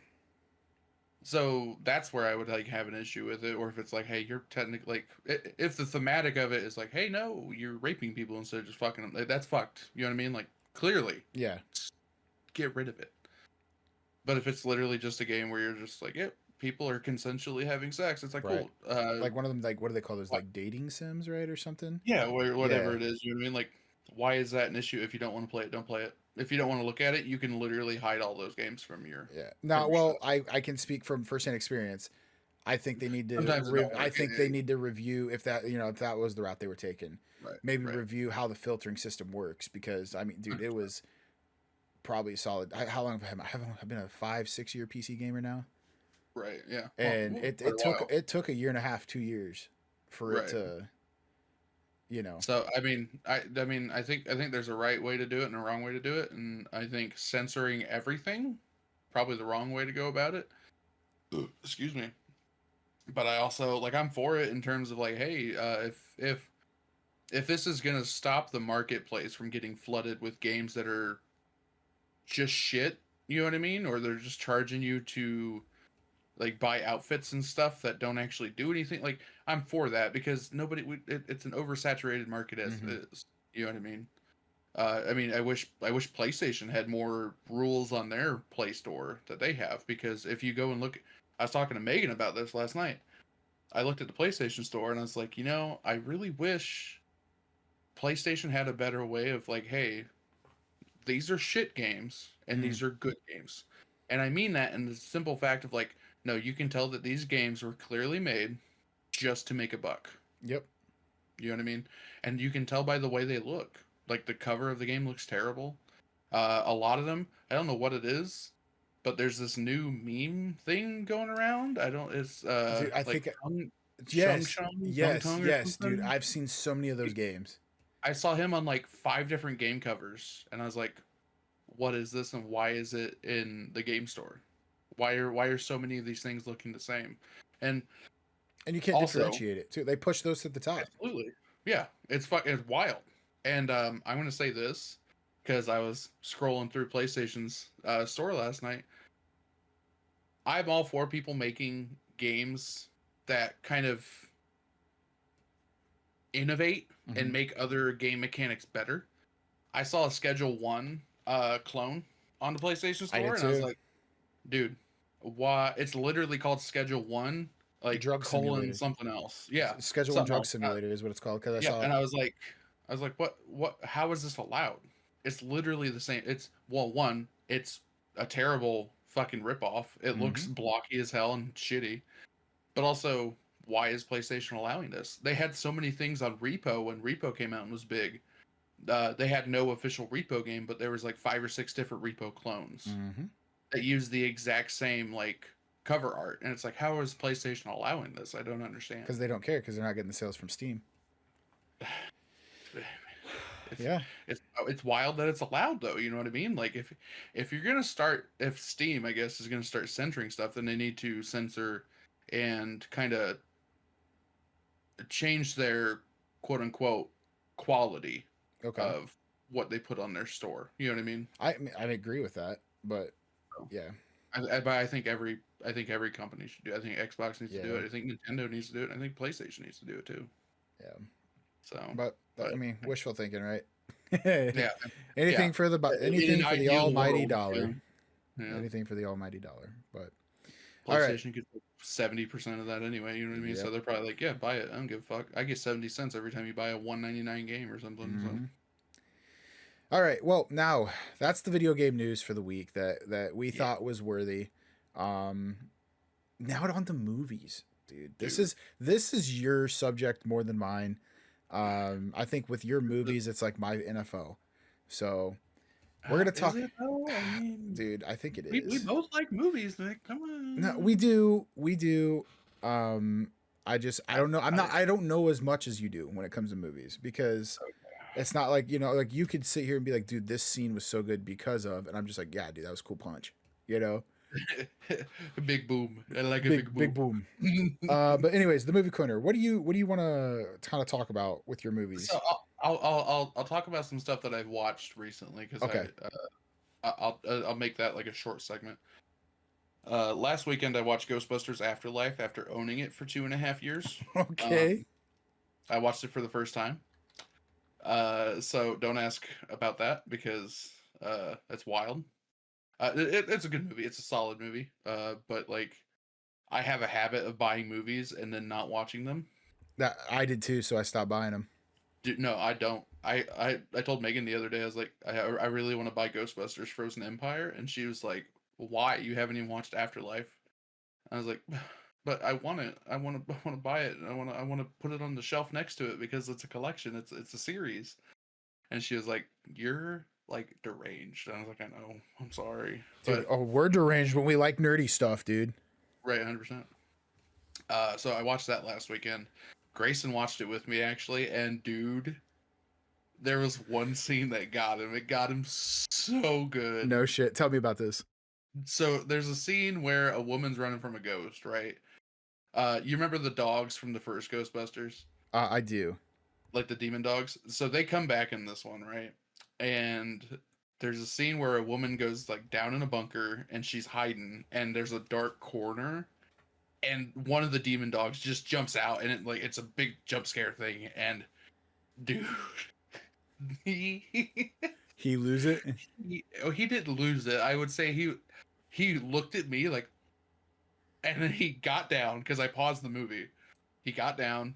So that's where I would like have an issue with it, or if it's like, hey, you're technically like, if the thematic of it is like, hey, no, you're raping people instead of just fucking them, like, that's fucked. You know what I mean? Like, clearly, Yeah. get rid of it. But if it's literally just a game where you're just like, yeah, people are consensually having sex, it's like, Right. cool. Like one of them, like what do they call those? What? Like dating sims, right, or something? Yeah, whatever Yeah. it is. You know what I mean? Like, why is that an issue? If you don't want to play it, don't play it. If you don't want to look at it, you can literally hide all those games from your Yeah. Now, from your well, stuff. I can speak from firsthand experience. I think they need to. Sometimes it don't I work. think they need to review if that if that was the route they were taking. Right, Maybe right. review how the filtering system works because I mean, dude, it was probably solid. How long have I been a 5-6 year PC gamer now? Right. Yeah. Well, And quite a while. it took a year and a half, 2 years for it Right. to, you know. So I mean I think there's a right way to do it and a wrong way to do it, and I think censoring everything probably the wrong way to go about it. Excuse me. But I also like I'm for it in terms of like, hey, if this is gonna stop the marketplace from getting flooded with games that are just shit, you know what I mean, or they're just charging you to like buy outfits and stuff that don't actually do anything. Like I'm for that because it's an oversaturated market as Mm-hmm. it is. You know what I mean? I mean, I wish PlayStation had more rules on their Play Store that they have because if you go and look, I was talking to Megan about this last night. I looked at the PlayStation Store and I was like, I really wish PlayStation had a better way of like, hey, these are shit games and Mm. these are good games. And I mean that in the simple fact of like, no, you can tell that these games were clearly made just to make a buck. Yep. You know what I mean? And you can tell by the way they look. Like the cover of the game looks terrible. A lot of them, I don't know what it is, but there's this new meme thing going around. I don't. It's Dude, I like think Shung yes, Shung Tung yes, Tung or yes, dude. something. I've seen so many of those games. I saw him on like 5 different game covers, and I was like, "What is this? And why is it in the game store? Why are so many of these things looking the same?" And And you can't also, differentiate it too. They push those to the top. absolutely, yeah, it's wild. And I'm gonna say this because I was scrolling through PlayStation's store last night. I'm all for people making games that kind of innovate and Mm-hmm. make other game mechanics better. I saw a Schedule One clone on the PlayStation I did Store, and I was too. like, dude, why? It's literally called Schedule One, like Drug colon simulator. something else. Yeah, Schedule One something Drug else. Simulator is what it's called because I Yeah, saw. and I was like, what? How is this allowed? It's literally the same. It's well, one, it's a terrible fucking ripoff. It looks Mm-hmm. blocky as hell and shitty. But also, why is PlayStation allowing this? They had so many things on Repo when Repo came out and was big. They had no official Repo game, but there was like 5 or 6 different Repo clones Mm-hmm. that used the exact same like cover art, and it's like, how is PlayStation allowing this? I don't understand. Because they don't care because they're not getting the sales from Steam. It's, Yeah. it's wild that it's allowed though. You know what I mean? Like if you're gonna start, if Steam, I guess, is gonna start censoring stuff, then they need to censor and kind of change their quote unquote quality Okay. of what they put on their store. You know what I mean? I agree with that, but So, yeah, but I think every company should do it. I think Xbox needs to do yeah, it. I think Nintendo needs to do it. I think PlayStation needs to do it too. yeah. So, But I but mean, wishful thinking, right? yeah, yeah. Anything for the In an anything for the ideal almighty world, dollar. yeah. Anything for the almighty dollar. But all right. PlayStation gets 70% of that anyway. You know what I mean? So Yep. they're probably like, yeah, buy it. I don't give a fuck. I get 70 cents every time you buy a $1.99 game or something. So Mm-hmm. All right. Well, now that's the video game news for the week that we Yeah, thought was worthy. Um, Now on to movies, dude. This dude. is this is your subject more than mine. I think with your The- movies, it's like my NFL. So we're gonna Is talk, it though? I mean, dude. I think it we is. both like movies, Nick. Come No, on. we do, we do. Um, I don't know. I don't know as much as you do when it comes to movies because it's not like like you could sit here and be like, dude, this scene was so good because of, and I'm just like, yeah, dude, that was a cool punch. You know, Big boom. I like a big big big boom. boom. But anyways, the movie corner. What do you want to kind of talk about with your So movies? I'll talk about some stuff that I've watched recently because Okay. I'll make that like a short segment. Last weekend I watched Ghostbusters Afterlife after owning it for 2.5 years. Okay. Um, I watched it for the first time. So don't ask about that because it's wild. It's a good movie. It's a solid movie. But like I have a habit of buying movies and then not watching them. That I did too, so I stopped buying them. Dude, no, I don't. I told Megan the other day, I was like, I really want to buy Ghostbusters Frozen Empire, and she was like, why? You haven't even watched Afterlife. I was like, but I want it. I want to buy it. And I want to put it on the shelf next to it because it's a collection. It's a series. And she was like, you're like deranged. And I was like, I know. I'm sorry, Dude, but oh, we're deranged when we like nerdy stuff, dude. right, 100%. So I watched that last weekend. Grayson watched it with me actually, and dude, there was one scene that got him. It got him so good. No shit. Tell me about this. So there's a scene where a woman's running from a ghost, right? You remember the dogs from the first Ghostbusters? I do. Like the demon dogs? So they come back in this one, right? And there's a scene where a woman goes like down in a bunker and she's hiding and there's a dark corner and one of the demon dogs just jumps out and it's a big jump scare thing and dude he He lose it. he didn't lose it. I would say he looked at me like, and then he got down because I paused the movie. He got down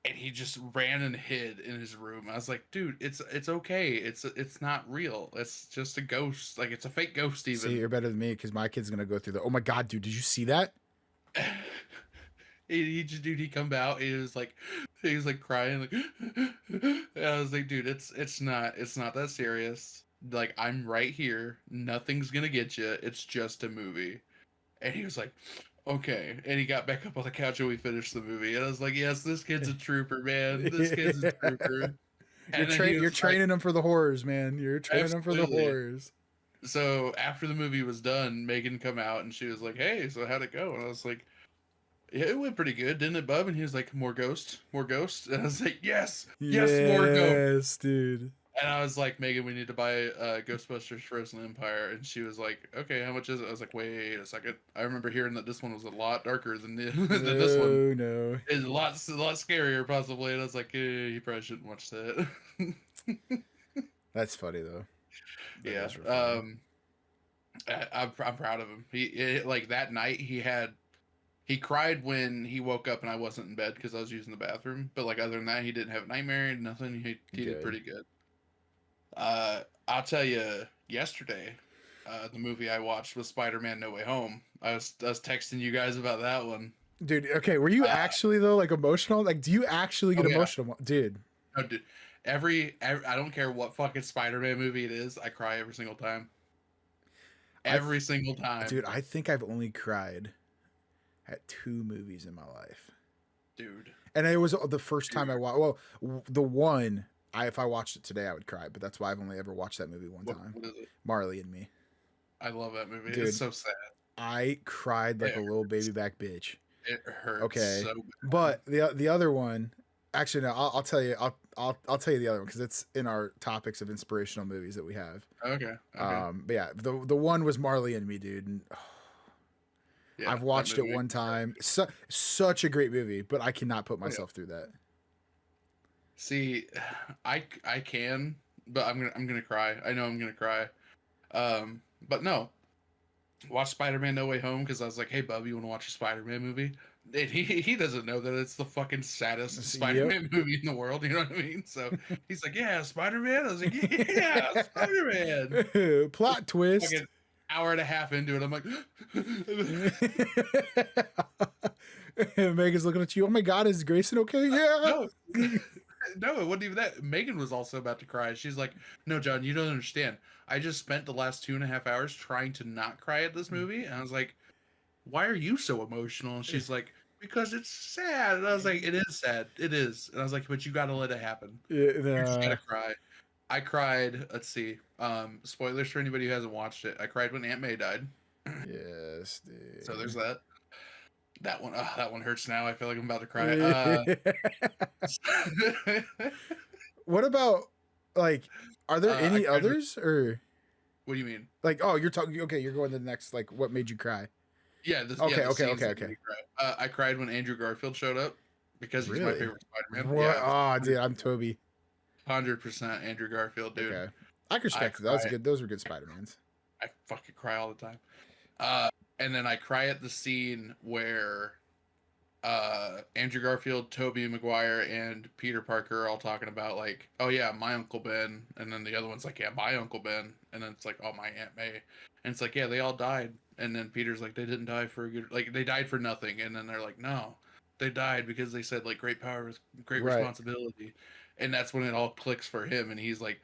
and he just ran and hid in his room. I was like, dude, it's okay. It's not real. It's just a ghost. Like it's a fake ghost See, even. you're better than me because my kid's gonna go through the. Oh my god, dude, did you see that? He just dude he come out he was like crying like and I was like dude it's not that serious, like I'm right here, nothing's gonna get you, it's just a movie. And he was like okay, and he got back up on the couch and we finished the movie and I was like yes, this kid's a trooper, man, this kid's a trooper. And then he You're was like training them for the horrors, man. You're training them for the absolutely. horrors. So after the movie was done, Megan come out and she was like hey, so how'd it go? And I was like yeah, it went pretty good, didn't it, bub? And he was like, more ghost, more ghost. And I was like, yes, yes, more ghost. Yes, dude. And I was like, Megan, we need to buy Ghostbusters Frozen Empire. And she was like, okay, how much is it? I was like, wait a second. I remember hearing that this one was a lot darker than than this one. No, no. It's a lot scarier, possibly. And I was like, you probably shouldn't watch that. That's funny though. That Yeah. is real funny. I'm proud of him. Like that night he cried when he woke up and I wasn't in bed because I was using the bathroom. But like other than that, he didn't have a nightmare, nothing. He did Good. pretty good. I'll tell you, yesterday, the movie I watched was Spider-Man: No Way Home. I was texting you guys about that one. Dude, okay, were you Uh, actually though like emotional? Like, do you actually get oh yeah, emotional, dude? no, dude, I don't care what fucking Spider-Man movie it is, I cry every single time. I, Every single time, dude, I think I've only cried at 2 movies in my life, dude. and it was the first time I Dude, watched. Well, the one, if I watched it today, I would cry, but that's why I've only ever watched that movie one time. what is it? Marley and Me, I love that movie. It's dude. so sad. I cried like It a little hurts. baby back bitch. It hurts Okay, so bad. but the other one, actually no, I'll tell you, I'll tell you the other one because it's in our topics of inspirational movies that we have. Okay, okay. But yeah, the one was Marley and Me, dude. And, Yeah, I've that watched it movie. one time. Such a great movie, but I cannot put Oh yeah. myself through that. See, I can, but I'm gonna cry. I know I'm gonna cry. But no, watch Spider-Man: No Way Home because I was like, hey, bub, you want to watch a Spider-Man movie? And he doesn't know that it's the fucking saddest Yep. Spider-Man movie in the world. You know what I mean? So he's like, "Yeah, Spider-Man." I was like, "Yeah, Spider-Man." Plot twist. Fucking hour and a half into it, I'm like, Megan's looking at you. Oh my God, is Grayson okay? Yeah. no, no, it wasn't even that. Megan was also about to cry. She's like, "No, John, you don't understand. I just spent the last 2.5 hours trying to not cry at this movie." And I was like, "Why are you so emotional?" And she's like, "Because it's sad." And I was like, "It is sad. It is." And I was like, "But you got to let it happen. You just gotta cry." I cried. Let's see. Spoilers for anybody who hasn't watched it. I cried when Aunt May died. Yes, dude. So there's that. That one. That one hurts now. I feel like I'm about to cry. What about, like, are there any I cried others, or what do you mean? like, oh, you're talking, okay, you're going to the next, like, what made you cry? Yeah. This, Okay, the okay, scenes okay, that made okay. me cry. I cried when Andrew Garfield showed up because he's my Really? favorite Spider-Man. What? Yeah. Oh, dude, I'm Toby. 100% Andrew Garfield, dude. Okay. I can respect it. That was good. Those were good Spider-Mans. I fucking cry all the time. And then I cry at the scene where Andrew Garfield, Tobey Maguire, and Peter Parker are all talking about, like, "Oh yeah, my Uncle Ben," and then the other one's like, "Yeah, my Uncle Ben," and then it's like, "Oh, my Aunt May," and it's like, "Yeah, they all died," and then Peter's like, "They didn't die for a good, like, they died for nothing," and then they're like, "No, they died because they said, like, great power is great responsibility," and that's when it all clicks for him, and he's like,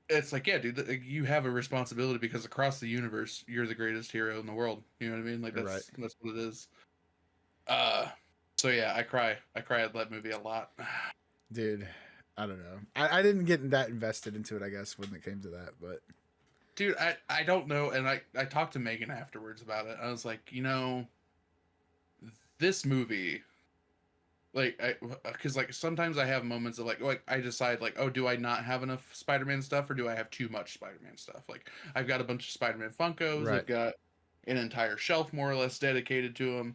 it's like, "Yeah, dude, you have a responsibility because across the universe, you're the greatest hero in the world." You know what I mean? Like, that's what it is. So yeah, I cry at that movie a lot. Dude, I don't know. I didn't get that invested into it, I guess, when it came to that, but Dude, I don't know, and I talked to Megan afterwards about it. I was like, this movie, like, because, like, sometimes I have moments of, like I decide, like, oh, do I not have enough Spider-Man stuff, or do I have too much Spider-Man stuff? Like, I've got a bunch of Spider-Man Funkos. I've got an entire shelf more or less dedicated to them.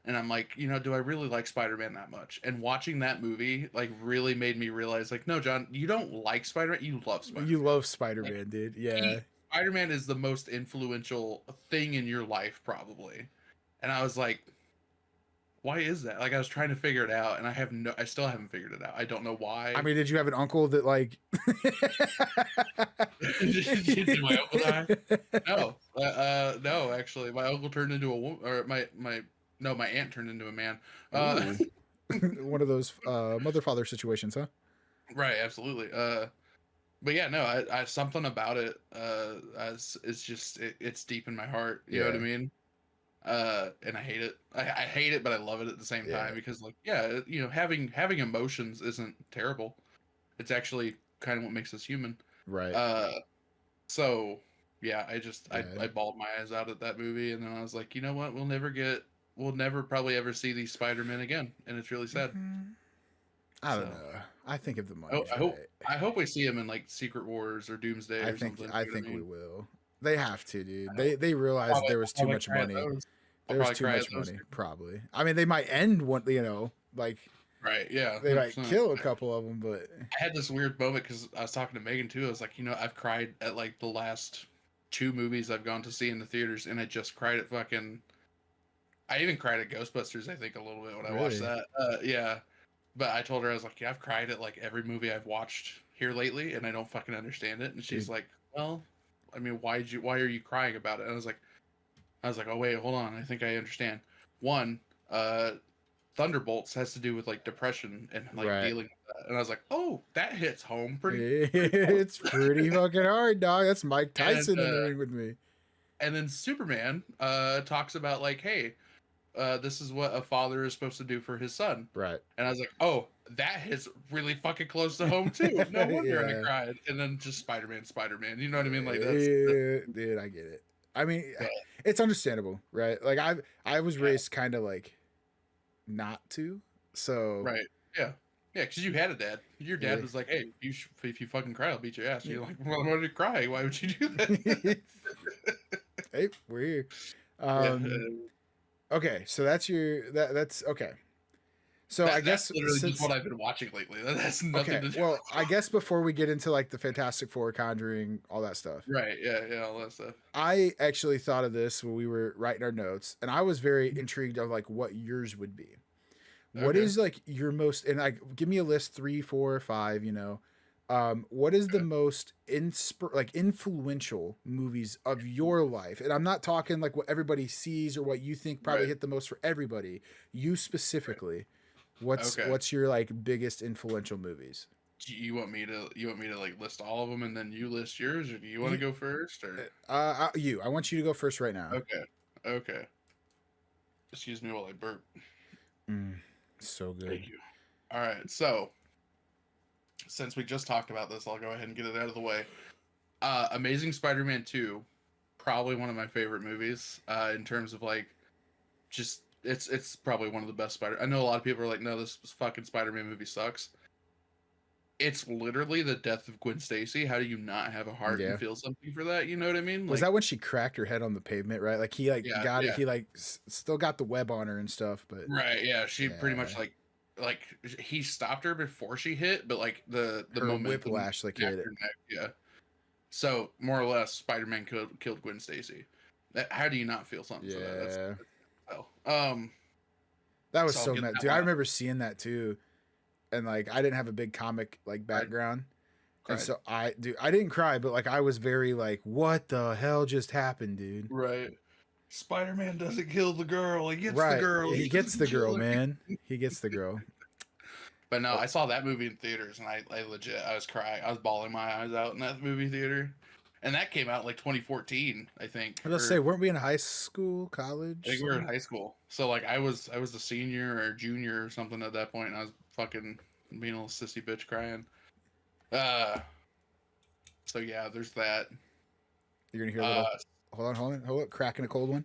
And I'm like, do I really like Spider-Man that much? And watching that movie, like, really made me realize, like, no, John, you don't like Spider-Man. You love Spider-Man. You love Spider-Man, like, dude. Yeah. Spider-Man is the most influential thing in your life, probably. And I was like, why is that? Like, I was trying to figure it out, and I still haven't figured it out. I don't know why. I mean, did you have an uncle that, like... Did my uncle die? No. No, actually. My uncle turned into a woman, or my aunt turned into a man. One of those mother father situations, huh? Right, absolutely. But yeah, no, I something about it. It's just it's deep in my heart. You know what I mean? And I hate it. I hate it, but I love it at the same time because, like, yeah, having emotions isn't terrible. It's actually kind of what makes us human. Right. So yeah, I bawled my eyes out at that movie, and then I was like, you know what? We'll never probably ever see these Spider-Men again, and it's really sad. I don't know. I think if the money's I hope we see him in, like, Secret Wars or Doomsday or something. I think we will. They have to, dude. They realized there was too much money. There was too much money, probably. I mean, they might end one, like... Right, yeah. They might kill a couple of them, but... I had this weird moment because I was talking to Megan, too. I was like, I've cried at, like, the last 2 movies I've gone to see in the theaters, and I just cried at fucking... I even cried at Ghostbusters, I think, a little bit when I watched that. Yeah. But I told her, I was like, yeah, I've cried at, like, every movie I've watched here lately, and I don't fucking understand it. And she's like, well, I mean, why are you crying about it? And I was like, oh, wait, hold on. I think I understand. One, Thunderbolts has to do with, like, depression and, like, dealing with that. And I was like, oh, that hits home pretty It's pretty fucking hard, dog. That's Mike Tyson in the ring with me. And then Superman talks about, like, hey, this is what a father is supposed to do for his son. Right. And I was like, oh, that hits really fucking close to home, too. No wonder I cried. And then just Spider-Man. You know what I mean? Like, that's... Dude, I get it. I mean, it's understandable, right? Like, I was raised kind of, like, not to, so... Right, yeah. Yeah, because you had a dad. Your dad was like, hey, if you fucking cry, I'll beat your ass. And you're like, well, I'm already crying. Why would you do that? Hey, we're here. Okay, so that's okay. So I That's guess literally just what I've been watching lately. That has nothing okay, to do. well, I guess before we get into like the Fantastic Four, Conjuring, all that stuff, Right? Yeah, all that stuff. I actually thought of this when we were writing our notes, and I was very intrigued of like what yours would be. What Okay. is like your most, and like give me a list, 3, 4, 5, you know. What is the Okay. most like influential movies of your life? And I'm not talking like what everybody sees or what you think probably Right. hit the most for everybody. You Right. specifically, Okay. what's your like biggest influential movies? You want me to like list all of them and then you list yours, or do you want to You, go first, or? I want you to go first right now. Okay. Okay. Excuse me while I burp. Mm, so good. Thank you. All right. So since we just talked about this, I'll go ahead and get it out of the way. Amazing Spider-Man 2, probably one of my favorite movies. In terms of like, just it's probably one of the best Spider. I know a lot of people are like, no, this fucking Spider-Man movie sucks. It's literally the death of Gwen Stacy. How do you not have a heart Yeah. and feel something for that? You know what I mean? Was Like, that when she cracked her head on the pavement, right? Like he like yeah, got it. yeah, He like still got the web on her and stuff, but right, yeah. She pretty yeah, much like he stopped her before she hit, but like the her momentum whiplash like hit snapped it. her neck. Yeah. So more or less, Spider-Man killed Gwen Stacy. How do you not feel something for that? Yeah, That's well. that was So I'll so get mad, that dude. I one out. remember seeing that too, and like I didn't have a big comic like Cried, background, and cried. so I didn't cry, but like I was very like, what the hell just happened, dude? Right. Spider-Man doesn't kill the girl. He gets the Right, girl. he He gets doesn't the girl, kill her. man. He gets the girl. But no, Oh, I saw that movie in theaters, and I legit, I was crying. I was bawling my eyes out in that movie theater. And that came out like 2014, I think, I was gonna say, or weren't we in high school, I college, think we were in something? high school. So like I was a senior or junior or something at that point, and I was fucking being a little sissy bitch crying. Uh, so yeah, there's that. You're gonna hear a Uh, little. Hold on, cracking a cold one.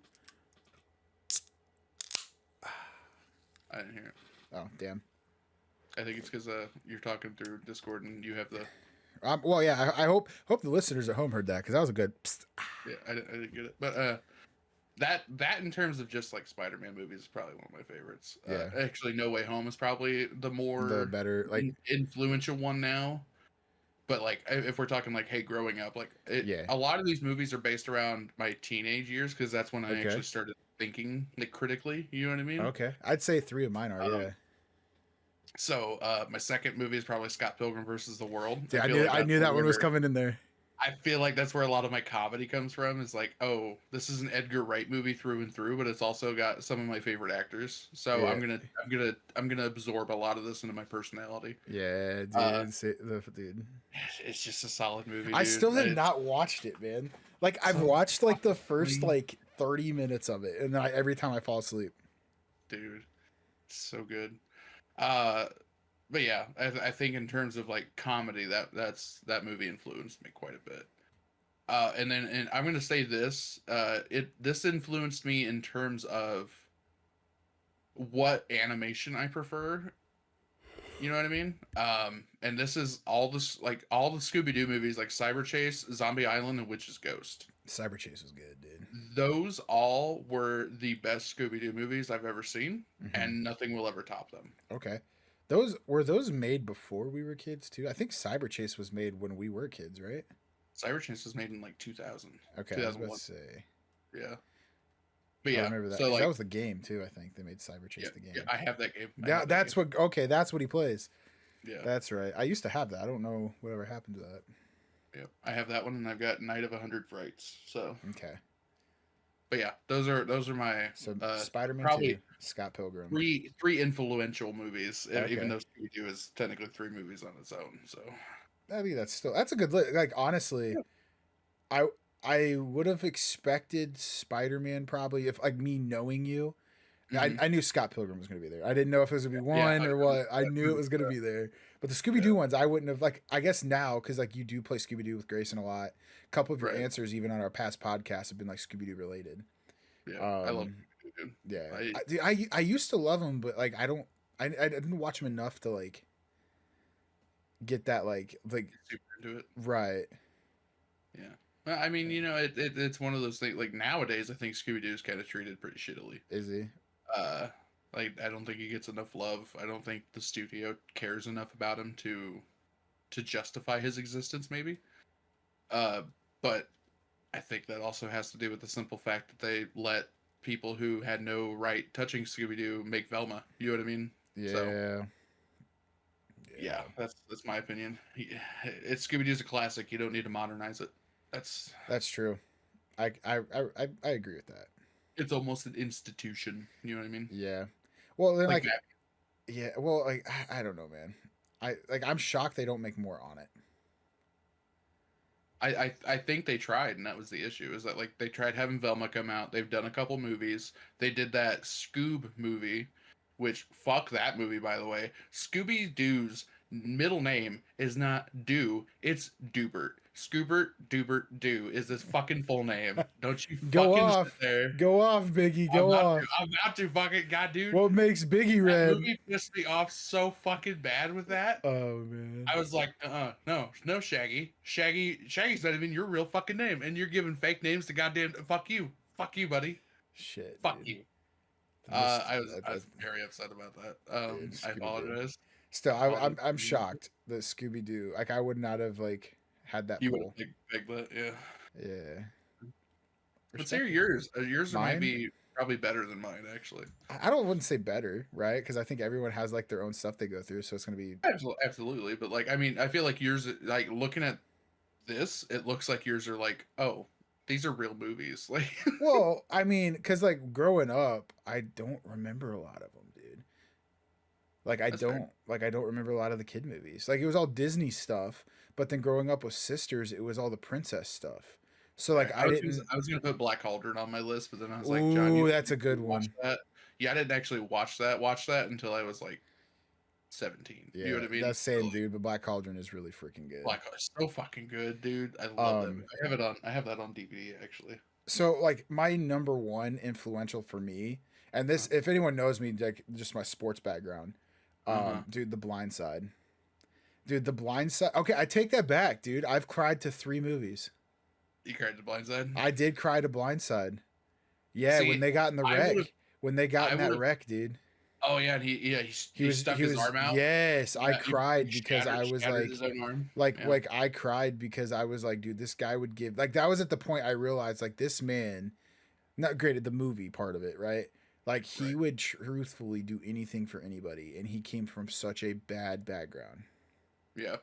I didn't hear it. Oh, damn. I think it's because you're talking through Discord and you have the. Well, yeah. I hope the listeners at home heard that because that was a good. Psst. Yeah, I didn't get it, but that in terms of just like Spider-Man movies is probably one of my favorites. Yeah, Actually, No Way Home is probably the the more better like influential one now. But like, if we're talking like, hey, growing up, like yeah. a lot of these movies are based around my teenage years because that's when I Okay, actually started thinking like critically. You know what I mean? okay. I'd say 3 of mine are Um, yeah. so my second movie is probably Scott Pilgrim versus the World. Dude, I feel like I that's knew that one was where coming in there. I feel like that's where a lot of my comedy comes from. Is like, oh, this is an Edgar Wright movie through and through, but it's also got some of my favorite actors. So Yeah, I'm gonna absorb a lot of this into my personality. yeah, Uh, dude. Dude. it's just a solid movie, I dude. still have not watched it, man. Like I've So watched like the first funny, like 30 minutes of it, and then every time I fall asleep. dude. It's so good. Uh, but yeah, I think in terms of like comedy, that movie influenced me quite a bit. And I'm gonna say this. This influenced me in terms of what animation I prefer. You know what I mean? And this is all this like all the Scooby Doo movies like Cyber Chase, Zombie Island, and Witch's Ghost. Cyber Chase was good, dude. Those all were the best Scooby Doo movies I've ever seen, Hmm. and nothing will ever top them. Okay. Those made before we were kids too? I think Cyber Chase was made when we were kids, right? Cyber Chase was made in like 2000, Okay, I was about 2001. to say. Yeah. But I yeah, remember that so because that like was the game too. I think they made Cyber Chase yeah, the yeah, game. I have that game. I Yeah, have that that's game. what. Okay, that's what he plays. Yeah. That's right. I used to have that. I don't know whatever happened to that. Yeah, I have that one, and I've got Night of 100 Frights. So, Okay, but yeah, those are my so Spider-Man probably 2, Scott Pilgrim. three influential movies. Even Okay, though Scooby Doo is technically three movies on its own. So, I mean that's a good like honestly. yeah. I I would have expected Spider-Man probably if like me knowing you. Hmm. I knew Scott Pilgrim was going to be there. I didn't know if it was going to be Yeah, one or what. I knew it was going to yeah, be there. But the Scooby yeah, Doo ones, I wouldn't have like. I guess now because like you do play Scooby Doo with Grayson a lot. A couple of your right. answers, even on our past podcasts, have been like Scooby Doo related. Yeah, I love Um, Scooby Doo, dude. yeah, I I used to love them, but like I don't. I didn't watch them enough to like get that like super into it. right. Yeah. Well, I mean, it's one of those things. Like nowadays, I think Scooby Doo is kind of treated pretty shittily. Is he? Uh, Like, I don't think he gets enough love. I don't think the studio cares enough about him to justify his existence, maybe. Uh, but I think that also has to do with the simple fact that they let people who had no right touching Scooby Doo make Velma. You know what I mean? So Yeah. yeah, that's my opinion. It's Scooby Doo's a classic. You don't need to modernize it. That's true. I agree with that. It's almost an institution. You know what I mean? Yeah. Well, then Like like yeah, well like I don't know, man. I'm shocked they don't make more on it. I think they tried, and that was the issue. Is that like they tried having Velma come out? They've done a couple movies. They did that Scoob movie, which fuck that movie, by the way. Scooby Doo's middle name is not Doo, it's Doobert. Scoobert Doobert Doo is his fucking full name. Don't you Go fucking off. sit there. Go off, Biggie. Go off. I'm about to fucking god, dude. What makes Biggie That red? movie pissed me off so fucking bad with that. Oh man. I was like, no, Shaggy. Shaggy's not even your real fucking name, and you're giving fake names to goddamn fuck you, buddy, Shit. fuck Dude. you. The I was very upset about that. dude, I Scooby-Doo. apologize. Still, I'm shocked that Scooby Doo. Like I would not have like had that You would pull. have picked that, yeah. Yeah. Let's hear Respect it. yours. Yours might Mine? be probably better than mine, actually. I don't wouldn't say better, right? Because I think everyone has like their own stuff they go through, so it's gonna be Absolutely, but like, I mean, I feel like yours, like looking at this, it looks like yours are like, oh, these are real movies. Like, well. I mean, because like growing up, I don't remember a lot of them, dude. Like that's fair. I don't remember a lot of the kid movies. Like it was all Disney stuff, but then growing up with sisters, it was all the princess stuff. So like Right. I didn't. I was gonna put Black Cauldron on my list, but then I was like, John, Ooh, you that's a good watch one. that. Yeah, I didn't actually watch that until I was like 17. You know Yeah, what I mean? that's So, same, like, dude. But Black Cauldron is really freaking good. Black Cauldron's so fucking good, dude. I love that. Um, I have that on DVD actually. so like my number one influential for me, and this, if anyone knows me, like just my sports background, Uh-huh. dude, The Blind Side. Dude, The Blind Side. Okay, I take that back, dude. I've cried to 3 movies. You cried to Blind Side? I did cry to Blind Side. Yeah, See, when they got in the I wreck. would have When they got I in would that have wreck, dude. oh yeah, and he stuck his arm out. Yes, I Yeah, cried because I was shattered his own arm. Yeah. like I cried because I was like, dude, this guy would give, like that was at the point I realized like this man, not granted the movie part of it, right? Like he Right. would truthfully do anything for anybody, and he came from such a bad background. Yeah.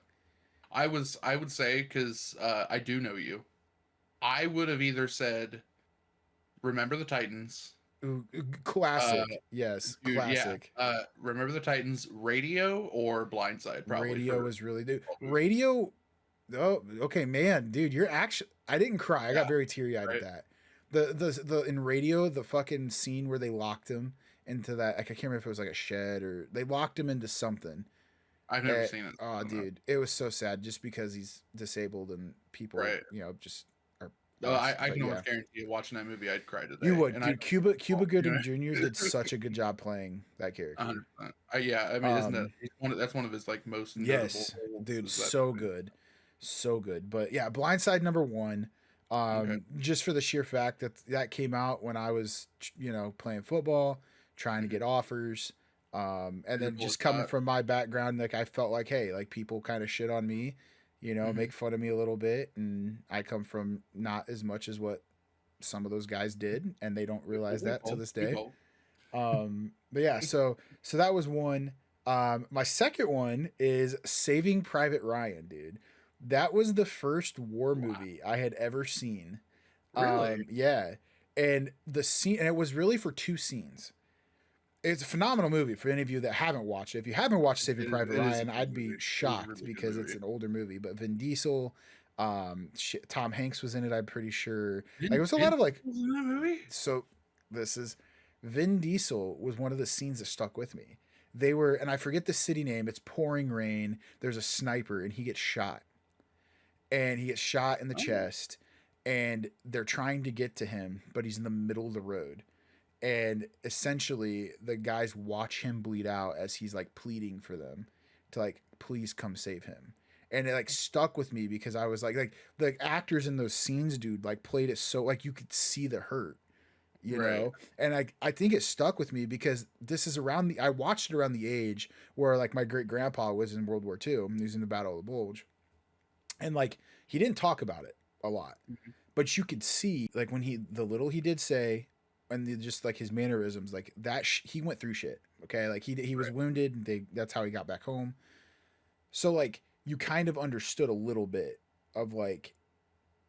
I would say, because I do know you, I would have either said Remember the Titans. Ooh, Uh, classic, yes, dude, yeah. classic. Remember the Titans, Radio, or Blindside, probably. Radio For was really dude. both movies. Radio. Oh, okay, man, dude, you're actually. I didn't cry. I got Yeah, very teary eyed at right. that. The in Radio, the fucking scene where they locked him into that. Like, I can't remember if it was like a shed or they locked him into something. I've never seen it. So I Oh, don't know. dude, it was so sad just because he's disabled and people, Right. just are. No, I but can yeah. almost guarantee you, watching that movie, I'd cry today. You would, And dude. Cuba you Gooding know, Jr. did such a good job playing that character. 100%. Yeah, I mean, isn't that Um, that's one of his like most Yes, notable roles, dude, is that so movie. good, so good. But yeah, Blindside number one. Okay. Just for the sheer fact that that came out when I was, playing football, trying to get offers. And then Beautiful just as coming that. from my background, like I felt like, hey, like people kind of shit on me, Mhm. make fun of me a little bit, and I come from not as much as what some of those guys did, and they don't realize that to this day. But yeah, so that was one. My second one is Saving Private Ryan, dude. That was the first war Wow. movie I had ever seen. Really? Yeah, and the scene, and it was really for 2 scenes. It's a phenomenal movie for any of you that haven't watched it. If you haven't watched Saving Private It is a Ryan, good I'd movie. be It is a shocked really good because it's movie. an older movie. But Vin Diesel, Tom Hanks was in it. I'm pretty sure. Like it Vin was a lot of like. Diesel's in that movie? So this is Vin Diesel was one of the scenes that stuck with me. They were, and I forget the city name. It's pouring rain. There's a sniper, and he gets shot, and he gets shot in the Oh, chest, and they're trying to get to him, but he's in the middle of the road, and essentially the guys watch him bleed out as he's like pleading for them to like please come save him. And it like stuck with me because I was like the actors in those scenes, dude, like played it so like you could see the hurt. you Right. know. And I think it stuck with me because this is around the I watched it around the age where like my great grandpa was in World War II. He was in the Battle of the Bulge, and like he didn't talk about it a lot, Mhm. but you could see like when the little he did say, and just like his mannerisms, like that he went through shit. Okay, like he was Right. wounded. That's how he got back home. So like you kind of understood a little bit of like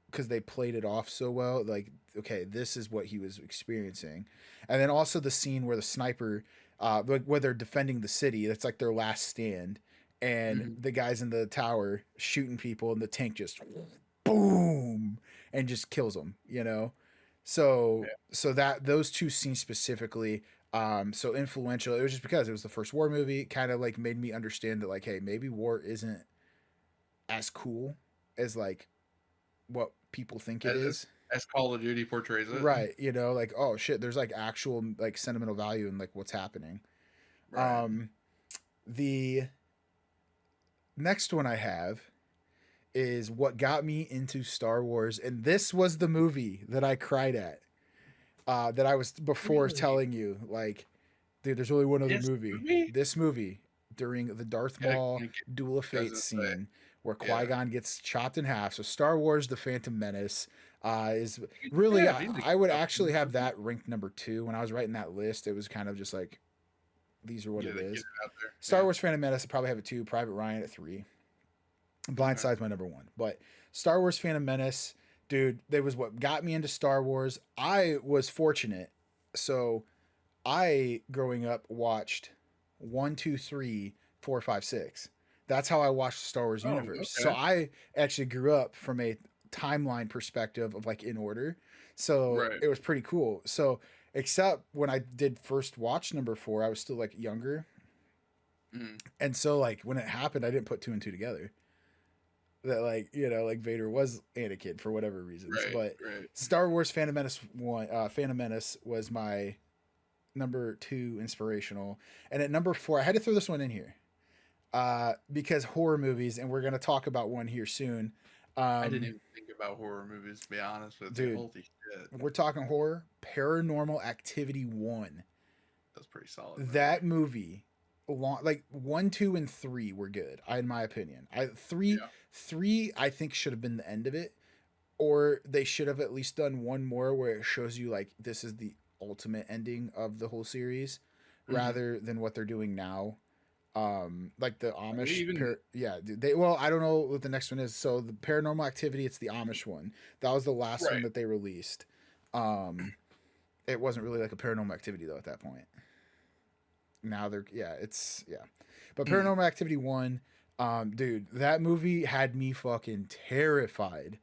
because they played it off so well. Like okay, this is what he was experiencing, and then also the scene where the sniper, like where they're defending the city. That's like their last stand, and Mhm. the guys in the tower shooting people, and the tank just boom and just kills them. You know, Yeah. so that those two scenes specifically. So influential. It was just because it was the first war movie. Kind of like made me understand that like, hey, maybe war isn't as cool as like what people think it As is. Call of Duty portrays it. Right, you know, like oh shit, there's like actual like sentimental value in like what's happening. Right. Um the next one I have is what got me into Star Wars, and this was the movie that I cried at. That I was before Really? telling you like dude, there's only one other This movie. movie? This movie during the Darth Gotta Maul communicate. Duel of I was Fate gonna say, scene where Qui yeah. Gon gets chopped in half. So Star Wars: The Phantom Menace is really Yeah, if you think I would about actually have that ranked number two when I was writing that list. It was kind of just like these are what get it it is. out there. Star Yeah. Wars: Phantom Menace I probably have it two. Private Ryan at three. Okay. Blindside's my number one, but Star Wars: Phantom Menace, dude, that was what got me into Star Wars. I was fortunate, so I growing up watched one, two, three, four, five, six. That's how I watched the Star Wars Oh, universe. So okay. I actually grew up from a timeline perspective of like in order. So Right. it was pretty cool. So except when I did first watch number four, I was still like younger. Mm. And so like when it happened, I didn't put two and two together. That like, you know, like Vader was Anakin for whatever reasons. Right. But Right. Star Wars Phantom Menace was my number two inspirational. And at number four, I had to throw this one in here because horror movies, and we're going to talk about one here soon. I didn't Um, even think about horror movies, to be honest with you. dude, Holy shit. we're talking horror. Paranormal Activity 1. That's a pretty solid movie. That movie, like 1, 2, and 3 were good, in my opinion. Yeah. Three, I think should have been the end of it, or they should have at least done one more where it shows you like this is the ultimate ending of the whole series, Mm-hmm. rather than what they're doing now. Like the Maybe even yeah, dude, they well, I don't know what the next one is. So the Paranormal Activity, it's the Amish one. That was the last one right. that they released. Um, it wasn't really like a Paranormal Activity though at that point. Now they're yeah, it's yeah, but Mm. Paranormal Activity one, dude, that movie had me fucking terrified,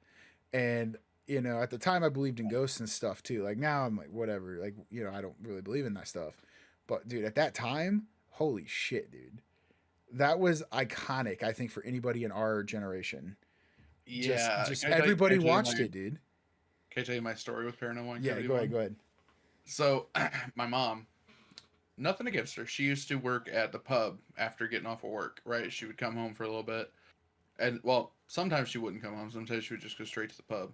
and you know at the time I believed in ghosts and stuff too. Like now I'm like whatever, like you know I don't really believe in that stuff, but dude at that time, holy shit, dude, that was iconic. I think for anybody in our generation, Yeah. just Can I everybody tell you watched it, dude. my story with Paranormal Yeah, Activity go ahead, one? go ahead. So, my mom, nothing against her. She used to work at the pub after getting off of work, right? She would come home for a little bit. And, well, sometimes she wouldn't come home. Sometimes she would just go straight to the pub.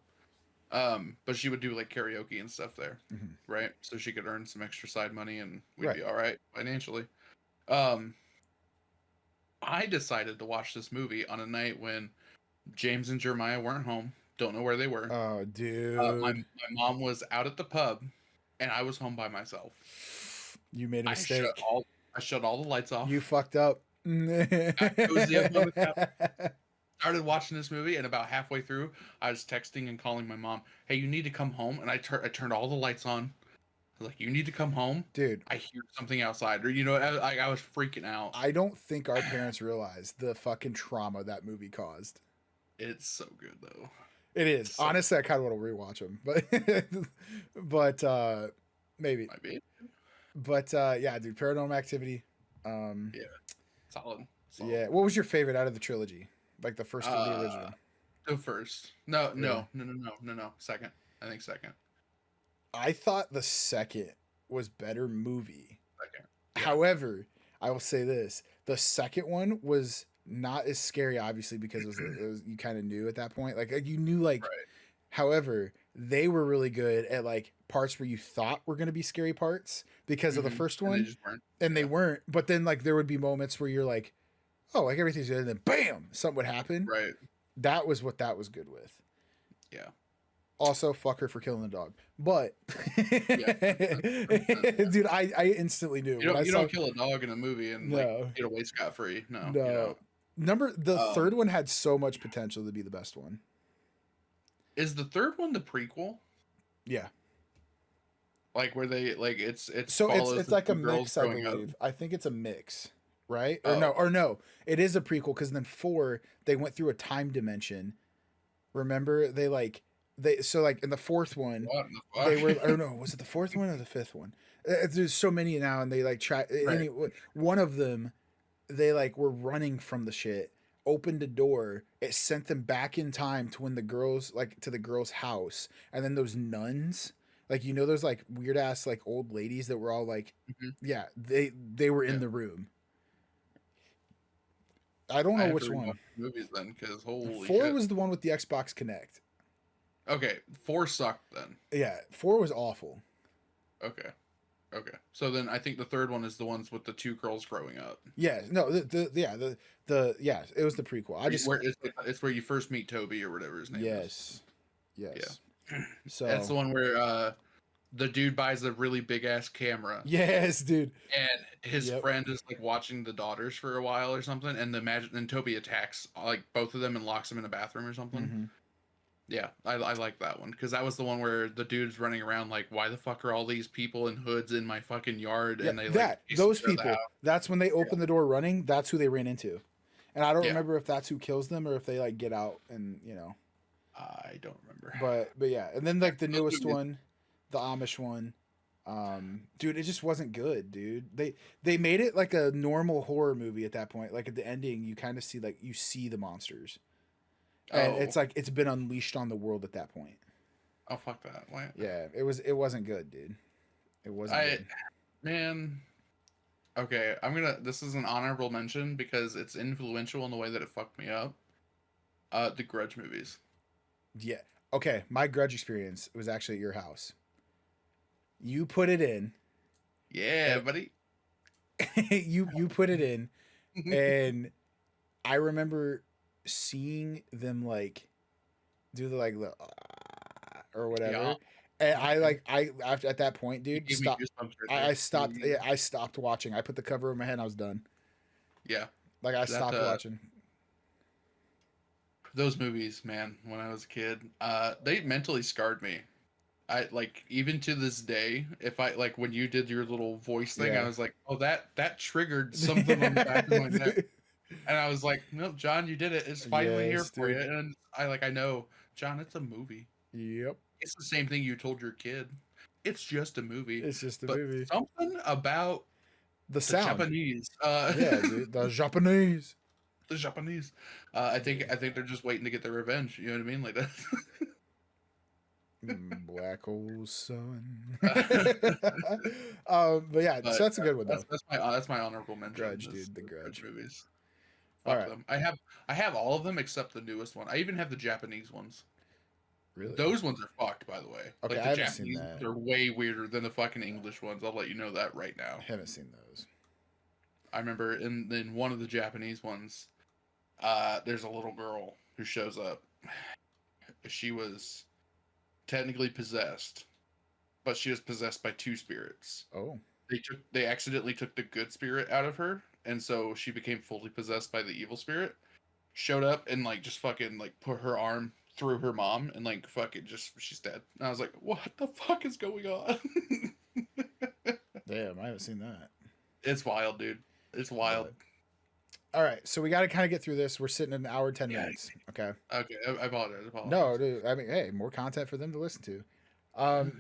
But she would do like karaoke and stuff there, Hmm. right? So she could earn some extra side money and we'd Right. be all right financially. Um, I decided to watch this movie on a night when James and Jeremiah weren't home. Don't know where they were. Oh, My dude, mom was out at the pub, and I was home by myself. you made a I shut mistake. all I shut all the lights You off. fucked up. Got cozy up on the couch. Started watching this movie, and about halfway through, I was texting and calling my mom. Hey, you need to come home. And I turned all the lights on. I was like, you need to come home. Dude, I hear something outside, or I was freaking out. I don't think our parents realized the fucking trauma that movie caused. It's so good though. It is. So Honestly, I kind of want to rewatch them, but but maybe. might be. But yeah, dude, Paranormal Activity. Um, Yeah, solid, solid. yeah. What was your favorite out of the trilogy? Like the first of the Uh, original? Go first. No, Really? no, no, no, no, no, no. Second. I think second. I thought the second was better movie. Second. Yeah. However, I will say this: the second one was not as scary, obviously, because it was you kind of knew at that point, like you knew like. Right. However, they were really good at like parts where you thought were going to be scary parts because of the first And they one, just weren't. and they weren't. But then like there would be moments where you're like, oh, like everything's good, and then bam, something would happen. Right. That was what that was good with. Yeah. Also, fuck her for killing the dog. But, Yeah. dude, I instantly knew. You don't kill a dog in a movie and like get away scot free. No, no. you don't. The third one had so much potential to be the best one. Is the third one the prequel? Yeah. Like where they like it's so it's like a mix, I believe. I think it's a mix, right? Or no, it is a prequel because then 4 they went through a time dimension. Remember so like in the fourth one they were, or no, was it the fourth one or the fifth one? There's so many now, and they like try one of them. They like were running from the shit, opened a door, it sent them back in time to when the girls like to the girl's house, and then those nuns, like those like weird ass like old ladies that were all like, yeah, they were in the room. I don't know which one. Movies then, because holy 4 shit. was the one with the Xbox Connect. Okay, 4 sucked then. Yeah, 4 was awful. Okay. So then I think the third one is the ones with the 2 girls growing up. Yeah, no, it was the prequel. It's where you first meet Toby or whatever his name is. Yes. Yeah. So that's the one where the dude buys a really big ass camera. Yes, dude. And his friend is like watching the daughters for a while or something, and then Toby attacks like both of them and locks them in a bathroom or something. Mm-hmm. Yeah, I like that one because that was the one where the dude's running around like, why the fuck are all these people in hoods in my fucking yard? And they those people. That's when they open the door running. That's who they ran into, and I don't remember if that's who kills them or if they like get out and I don't remember. But yeah, and then like the newest one, the Amish one, dude, it just wasn't good, dude. They made it like a normal horror movie at that point. Like at the ending, you kind of see the monsters. And it's like it's been unleashed on the world at that point. Oh fuck that! Why? Yeah, it wasn't good, dude. It wasn't good. Man. Okay, this is an honorable mention because it's influential in the way that it fucked me up. The Grudge movies. Yeah. Okay, my Grudge experience was actually at your house. You put it in. Yeah, buddy. you put it in, and I remember seeing them like do the like the or whatever, and I after at that point, dude, stop. I stopped. Yeah, I stopped watching. I put the cover over my head and I was done. Yeah, like I stopped watching. Those movies, man, when I was a kid, they mentally scarred me. I like even to this day, if I like when you did your little voice thing, I was like, oh, that triggered something on the back of my neck. And I was like, no, John, you did it. It's finally here for you. And I know, John, it's a movie. Yep. It's the same thing you told your kid. It's just a movie. It's just a movie. Something about the sound. Japanese. Yeah, dude, the Japanese. The Japanese. I think they're just waiting to get their revenge. You know what I mean? Like that. Black hole sun. But yeah, so that's a good one though. That's my honorable mention. Grudge, dude, the Grudge movies. Fuck them. I have all of them except the newest one. I even have the Japanese ones. Really? Those ones are fucked, by the way. Okay, like I haven't seen that. They're way weirder than the fucking English ones. I'll let you know that right now. I haven't seen those. I remember in one of the Japanese ones, there's a little girl who shows up. She was technically possessed, but she was possessed by 2 spirits. Oh. They accidentally took the good spirit out of her, and so she became fully possessed by the evil spirit. Showed up and like just fucking like put her arm through her mom and like fucking just she's dead. And I was like, what the fuck is going on? Damn, I haven't seen that. It's wild, dude. It's wild. All right, so we got to kind of get through this. We're sitting at 1 hour 10 minutes. Okay. Okay, I apologize. No, dude. I mean, hey, more content for them to listen to. You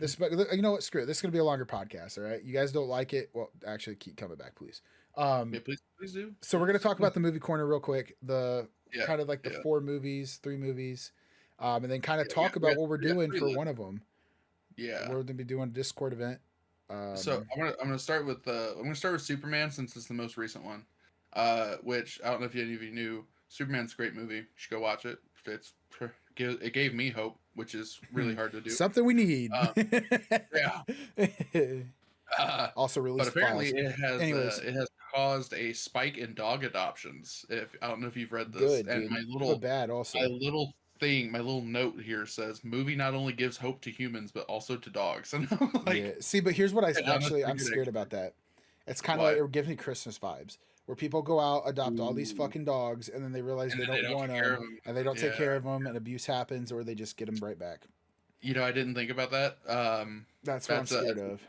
know what? Screw it. This is gonna be a longer podcast. All right. You guys don't like it? Well, actually, keep coming back, please. Yeah, please do. So we're gonna talk about the movie corner real quick. Kind of like the 3 movies, and then kind of talk about what we're doing for one of them. Yeah, we're gonna be doing a Discord event. So I'm gonna start with Superman since it's the most recent one. Which I don't know if any of you knew. Superman's a great movie. You should go watch it. It gave me hope which is really hard to do. Something we need. Yeah. Also But release the apparently files. Anyways, it has caused a spike in dog adoptions. If I don't know if you've read this, good, and dude. But bad also. my little note here says, movie not only gives hope to humans but also to dogs. And I'm like, Yeah. See, but here's what I'm good scared about that. It's kind of like it gives me Christmas vibes, where people go out, adopt all these fucking dogs, and then they realize And they then don't want take care them, of 'em. and they don't take Yeah. care of them, and abuse happens, or they just get them right back. You know, I didn't think about that. That's what I'm scared of.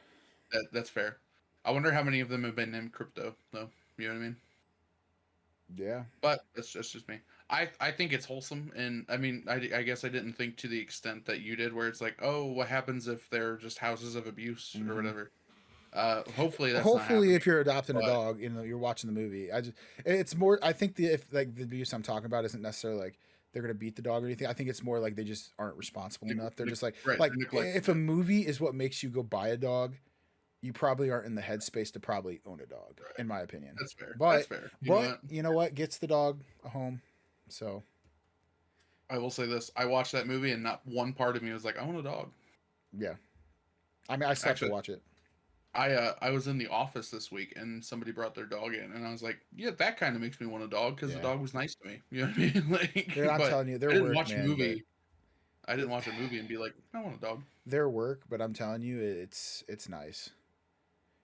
That's fair. I wonder how many of them have been named Crypto, though. You know what I mean? Yeah. But that's just me. I think it's wholesome, and I mean, I guess I didn't think to the extent that you did, where it's like, oh, what happens if they're just houses of abuse or whatever. Hopefully that's not happening, if you're adopting a dog, you know, you're watching the movie. It's more. I think if like the abuse I'm talking about isn't necessarily like they're gonna beat the dog or anything. I think it's more like they just aren't responsible enough. They're just like if a movie is what makes you go buy a dog, you probably aren't in the headspace to probably own a dog, in my opinion. That's fair. But that's fair. You know what gets the dog a home. So I will say this: I watched that movie, and not one part of me was like, "I want a dog." Yeah, I mean, I still have to watch it. I was in the office this week, and somebody brought their dog in, and I was like, "Yeah, that kind of makes me want a dog because the dog was nice to me." You know what I mean? Like, I'm telling you, I didn't watch a movie. I didn't watch a movie and be like, "I want a dog." Their work, but I'm telling you, it's nice.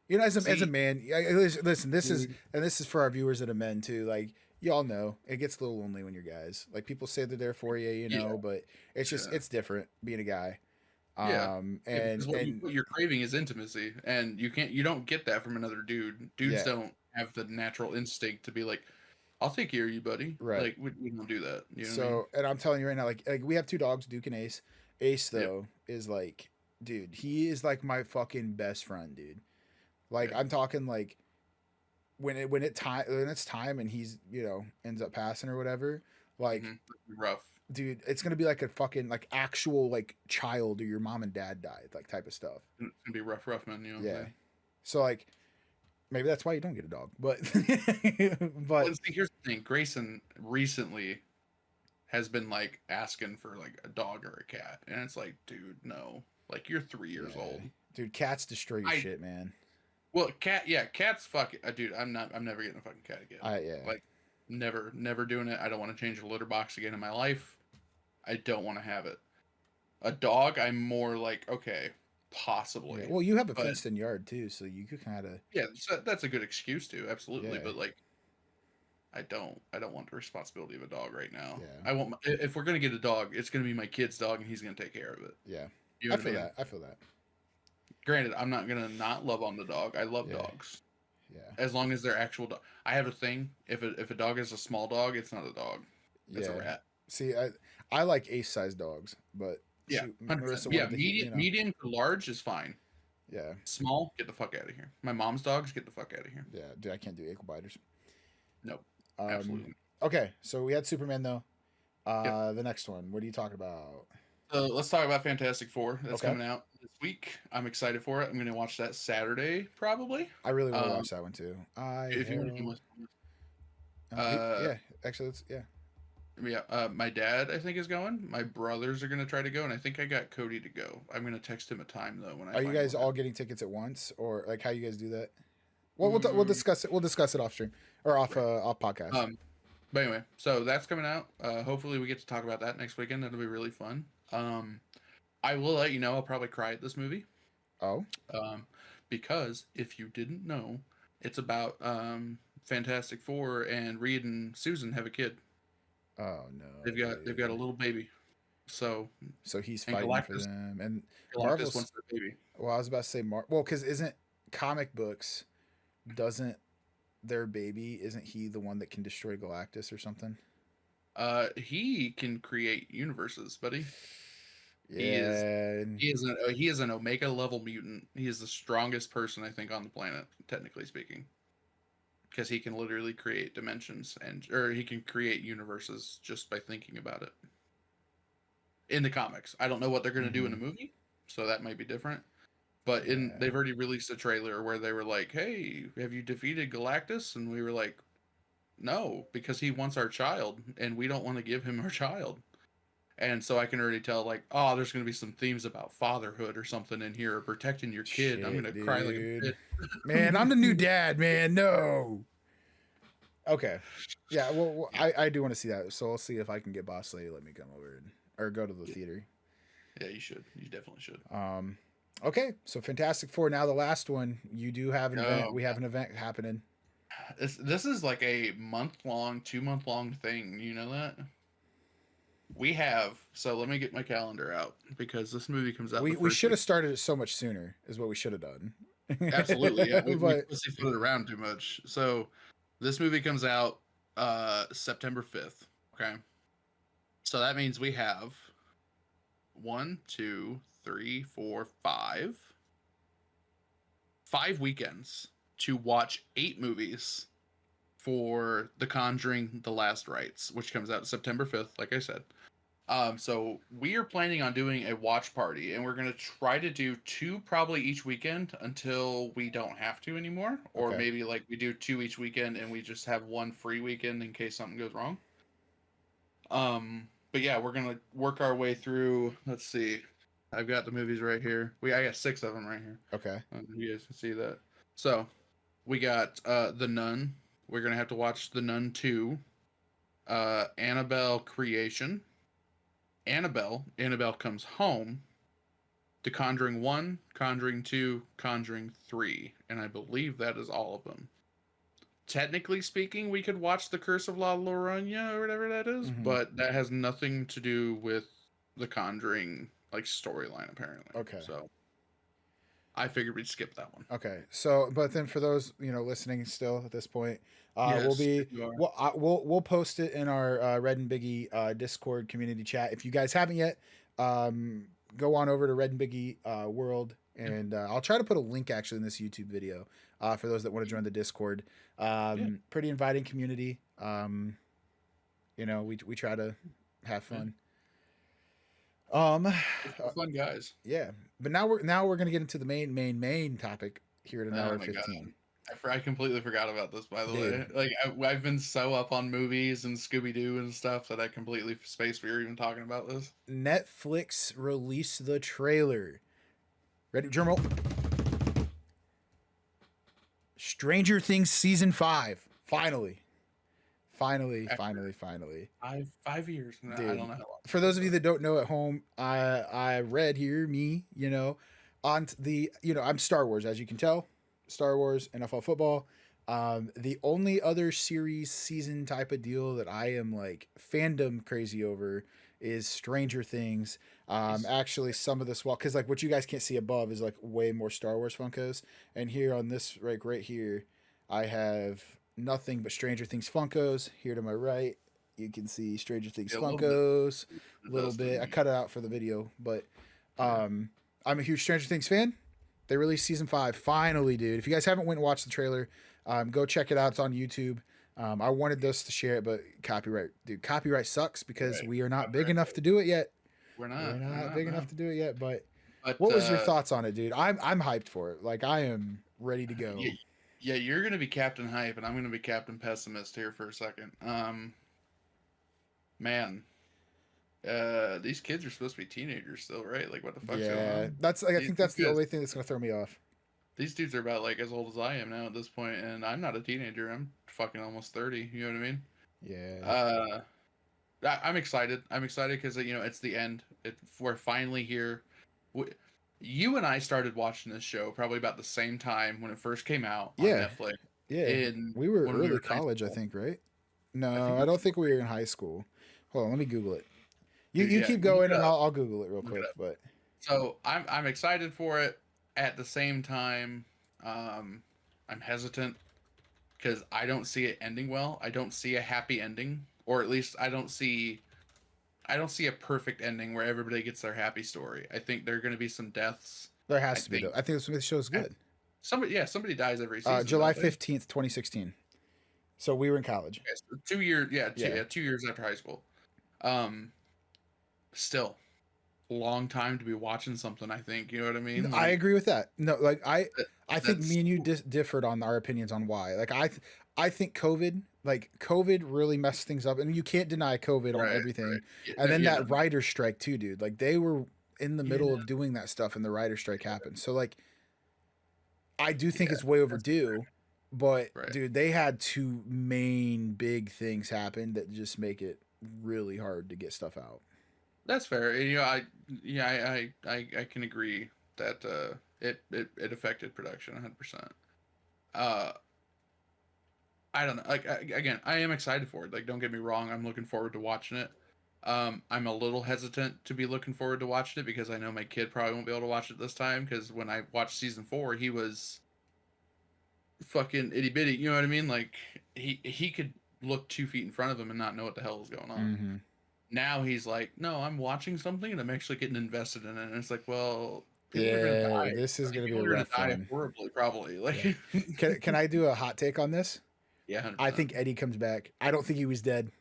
You know, as a man, listen. This is for our viewers that are men too. Like, y'all know it gets a little lonely when you're guys. Like, people say they're there for you, you know, but it's just it's different being a guy. And what you're craving is intimacy, and you don't get that from another dude. Dudes don't have the natural instinct to be like, "I'll take care of you, buddy." Right? Like we don't do that. You know so, what I mean? And I'm telling you right now, like we have two dogs, Duke and Ace. Ace though is like, dude, he is like my fucking best friend, dude. Like I'm talking like when it's time and he's ends up passing or whatever, like rough, dude. It's gonna be like a fucking like actual like child or your mom and dad died, like type of stuff. It's gonna be rough, man. You know. Yeah. So like maybe that's why you don't get a dog, but well, see, here's the thing: Grayson recently has been like asking for like a dog or a cat, and it's like, dude, no, like you're 3 years old, dude. Cats destroy your shit, man. Well, cats fuck it. Dude, I'm never getting a fucking cat again. Like, never doing it. I don't want to change the litter box again in my life. I don't want to have it. A dog, I'm more like, okay, possibly. Yeah. Well, you have a fenced-in yard too, so you could kind of. Yeah, that's a good excuse too, absolutely. Yeah. But like, I don't want the responsibility of a dog right now. Yeah. I want if we're gonna get a dog, it's gonna be my kid's dog, and he's gonna take care of it. Yeah, you know I feel that. I feel that. Granted, I'm not gonna not love on the dog. I love dogs. Yeah. As long as they're actual dog. I have a thing. If a dog is a small dog, it's not a dog. It's a rat. See, I like ace-sized dogs, but medium to large is fine. Yeah. Small, get the fuck out of here. My mom's dogs, get the fuck out of here. Yeah, dude, I can't do ankle biters. Nope. Absolutely. Okay, so we had Superman though. The next one. What are you talking about? Let's talk about Fantastic Four. That's coming out this week. I'm excited for it. I'm going to watch that Saturday, probably. I really want to watch that one too. If you want to watch actually, my dad, I think, is going. My brothers are going to try to go, and I think I got Cody to go. I'm going to text him a time, though. Are you guys all getting tickets at once, or like how you guys do that? Well, we'll discuss it. We'll discuss it off stream or off podcast. But anyway, so that's coming out. Hopefully, we get to talk about that next weekend. That'll be really fun. I will let you know I'll probably cry at this movie. Oh. Because if you didn't know, it's about Fantastic Four, and Reed and Susan have a kid. Oh no. They've got a little baby. So he's fighting for them, and Galactus wants their baby. Well, I was about to say because isn't comic books isn't he the one that can destroy Galactus or something? He can create universes, buddy. Yeah. He is an Omega level mutant. He is the strongest person, I think, on the planet, technically speaking. Because he can literally create dimensions or he can create universes just by thinking about it. In the comics. I don't know what they're going to do in the movie, so that might be different. But they've already released a trailer where they were like, "Hey, have you defeated Galactus?" And we were like, "No, because he wants our child, and we don't want to give him our child." And so I can already tell, like, oh, there's going to be some themes about fatherhood or something in here, or protecting your kid. I'm going to cry like a Dude. bitch. Man, I'm the new dad, man. No. Okay. Yeah, well, Yeah, I do want to see that. So I'll see if I can get Boss Lady to let me come over or go to the theater. yeah, you should. You definitely should. Okay, so Fantastic Four. Now the last one. You do have an event. Oh, We have an event happening. this is like a month-long, 2-month-long thing. You know that? We have. So let me get my calendar out because this movie comes out the We first should week. have started it so much sooner. Is what we should have done. Absolutely, yeah. We But pussyfooted around too much. So this movie comes out September 5th. Okay. So that means we have 1, 2, 3, 4, 5 weekends to watch 8 movies for The Conjuring: The Last Rites, which comes out September 5th, like I said. So we are planning on doing a watch party, and we're gonna try to do 2 probably each weekend until we don't have to anymore, or okay. maybe like we do 2 each weekend and we just have 1 free weekend in case something goes wrong. But yeah, we're gonna work our way through. Let's see, I've got the movies right here. I got 6 of them right here. Okay. You guys can see that. So we got The Nun. We're gonna have to watch The Nun 2, Annabelle Creation, Annabelle Comes Home, The Conjuring 1, Conjuring 2, Conjuring 3, and I believe that is all of them. Technically speaking, we could watch The Curse of La Llorona or whatever that is, but that has nothing to do with the Conjuring like storyline apparently. Okay. So I figured we'd skip that one. Okay. So, but then for those listening still at this point, we'll Yes, be if you are. we'll post it in our Red and Biggie Discord community chat. If you guys haven't yet, go on over to Red and Biggie World, and I'll try to put a link actually in this YouTube video for those that want to join the Discord. Pretty inviting community. We try to have fun. Fun guys. Yeah, but now we're gonna get into the main topic here at an hour my 15. God. I completely forgot about this, by the Dude. way. Like, I've been so up on movies and Scooby-Doo and stuff that I completely spaced we were even talking about this. Netflix released the trailer. Ready, drum roll. Stranger Things season 5. Finally. 5 years. No, I don't know how long. For those of you that don't know at home, I read here, on the, I'm Star Wars, as you can tell. Star Wars, NFL football. The only other series season type of deal that I am like fandom crazy over is Stranger Things. Actually, some of this, because like what you guys can't see above is like way more Star Wars Funkos, and here on this right here, I have nothing but Stranger Things Funkos. Here to my right, you can see Stranger Things Funkos. A little bit. I cut it out for the video, but I'm a huge Stranger Things fan. They released season 5 finally, dude. If you guys haven't went and watched the trailer, go check it out. It's on YouTube. I wanted this to share it, but copyright sucks because we are not big enough to do it yet. We're not big enough to do it yet. But what was your thoughts on it, dude? I'm hyped for it. Like I am ready to go. Yeah, you're gonna be Captain Hype, and I'm gonna be Captain Pessimist here for a second. Man, these kids are supposed to be teenagers still, right? Like, what the fuck's going on? That's like I think that's the only thing that's gonna throw me off. These dudes are about like as old as I am now at this point, and I'm not a teenager. I'm fucking almost 30. You know what I mean? Yeah. I'm excited. I'm excited because it's the end. We're finally here. You and I started watching this show probably about the same time when it first came out on Netflix. Yeah. We were early college, I think, right? No, I don't think we were in high school. Hold on, let me Google it. You keep going, and I'll Google it real quick. But so I'm excited for it. At the same time, I'm hesitant because I don't see it ending well. I don't see a happy ending, or at least I don't see a perfect ending where everybody gets their happy story. I think there are going to be some deaths. There has to be, though. I think this show's good. Somebody dies every season. July 15th, 2016. So we were in college. Okay, so 2 years, 2 years after high school. Still, long time to be watching something. I think you know what I mean. I agree with that. No, like I think me and you differed on our opinions on why. Like I think COVID like COVID really messed things up, and you can't deny COVID on Right. everything. Yeah, And then yeah, that writer strike too, dude. Like they were in the yeah, middle of doing that stuff, and the writer strike happened. So like, I do think yeah. it's way That's overdue. But right. dude, they had two main big things happen that just make it really hard to get stuff out. That's fair. I can agree that it affected production 100%. Uh, I don't know. Like again, I am excited for it. Like, don't get me wrong. I'm looking forward to watching it. I'm a little hesitant to be looking forward to watching it because I know my kid probably won't be able to watch it this time. Because when I watched season 4, he was fucking itty bitty. You know what I mean? Like he could look 2 feet in front of him and not know what the hell is going on. Mm-hmm. Now he's like, no, I'm watching something and I'm actually getting invested in it. And it's like, well, people are gonna Yeah, die. this is Like, gonna be people a are gonna rough die one. horribly, probably. Yeah. Like, Can I do a hot take on this? yeah, 100%. I think Eddie comes back. I don't think he was dead.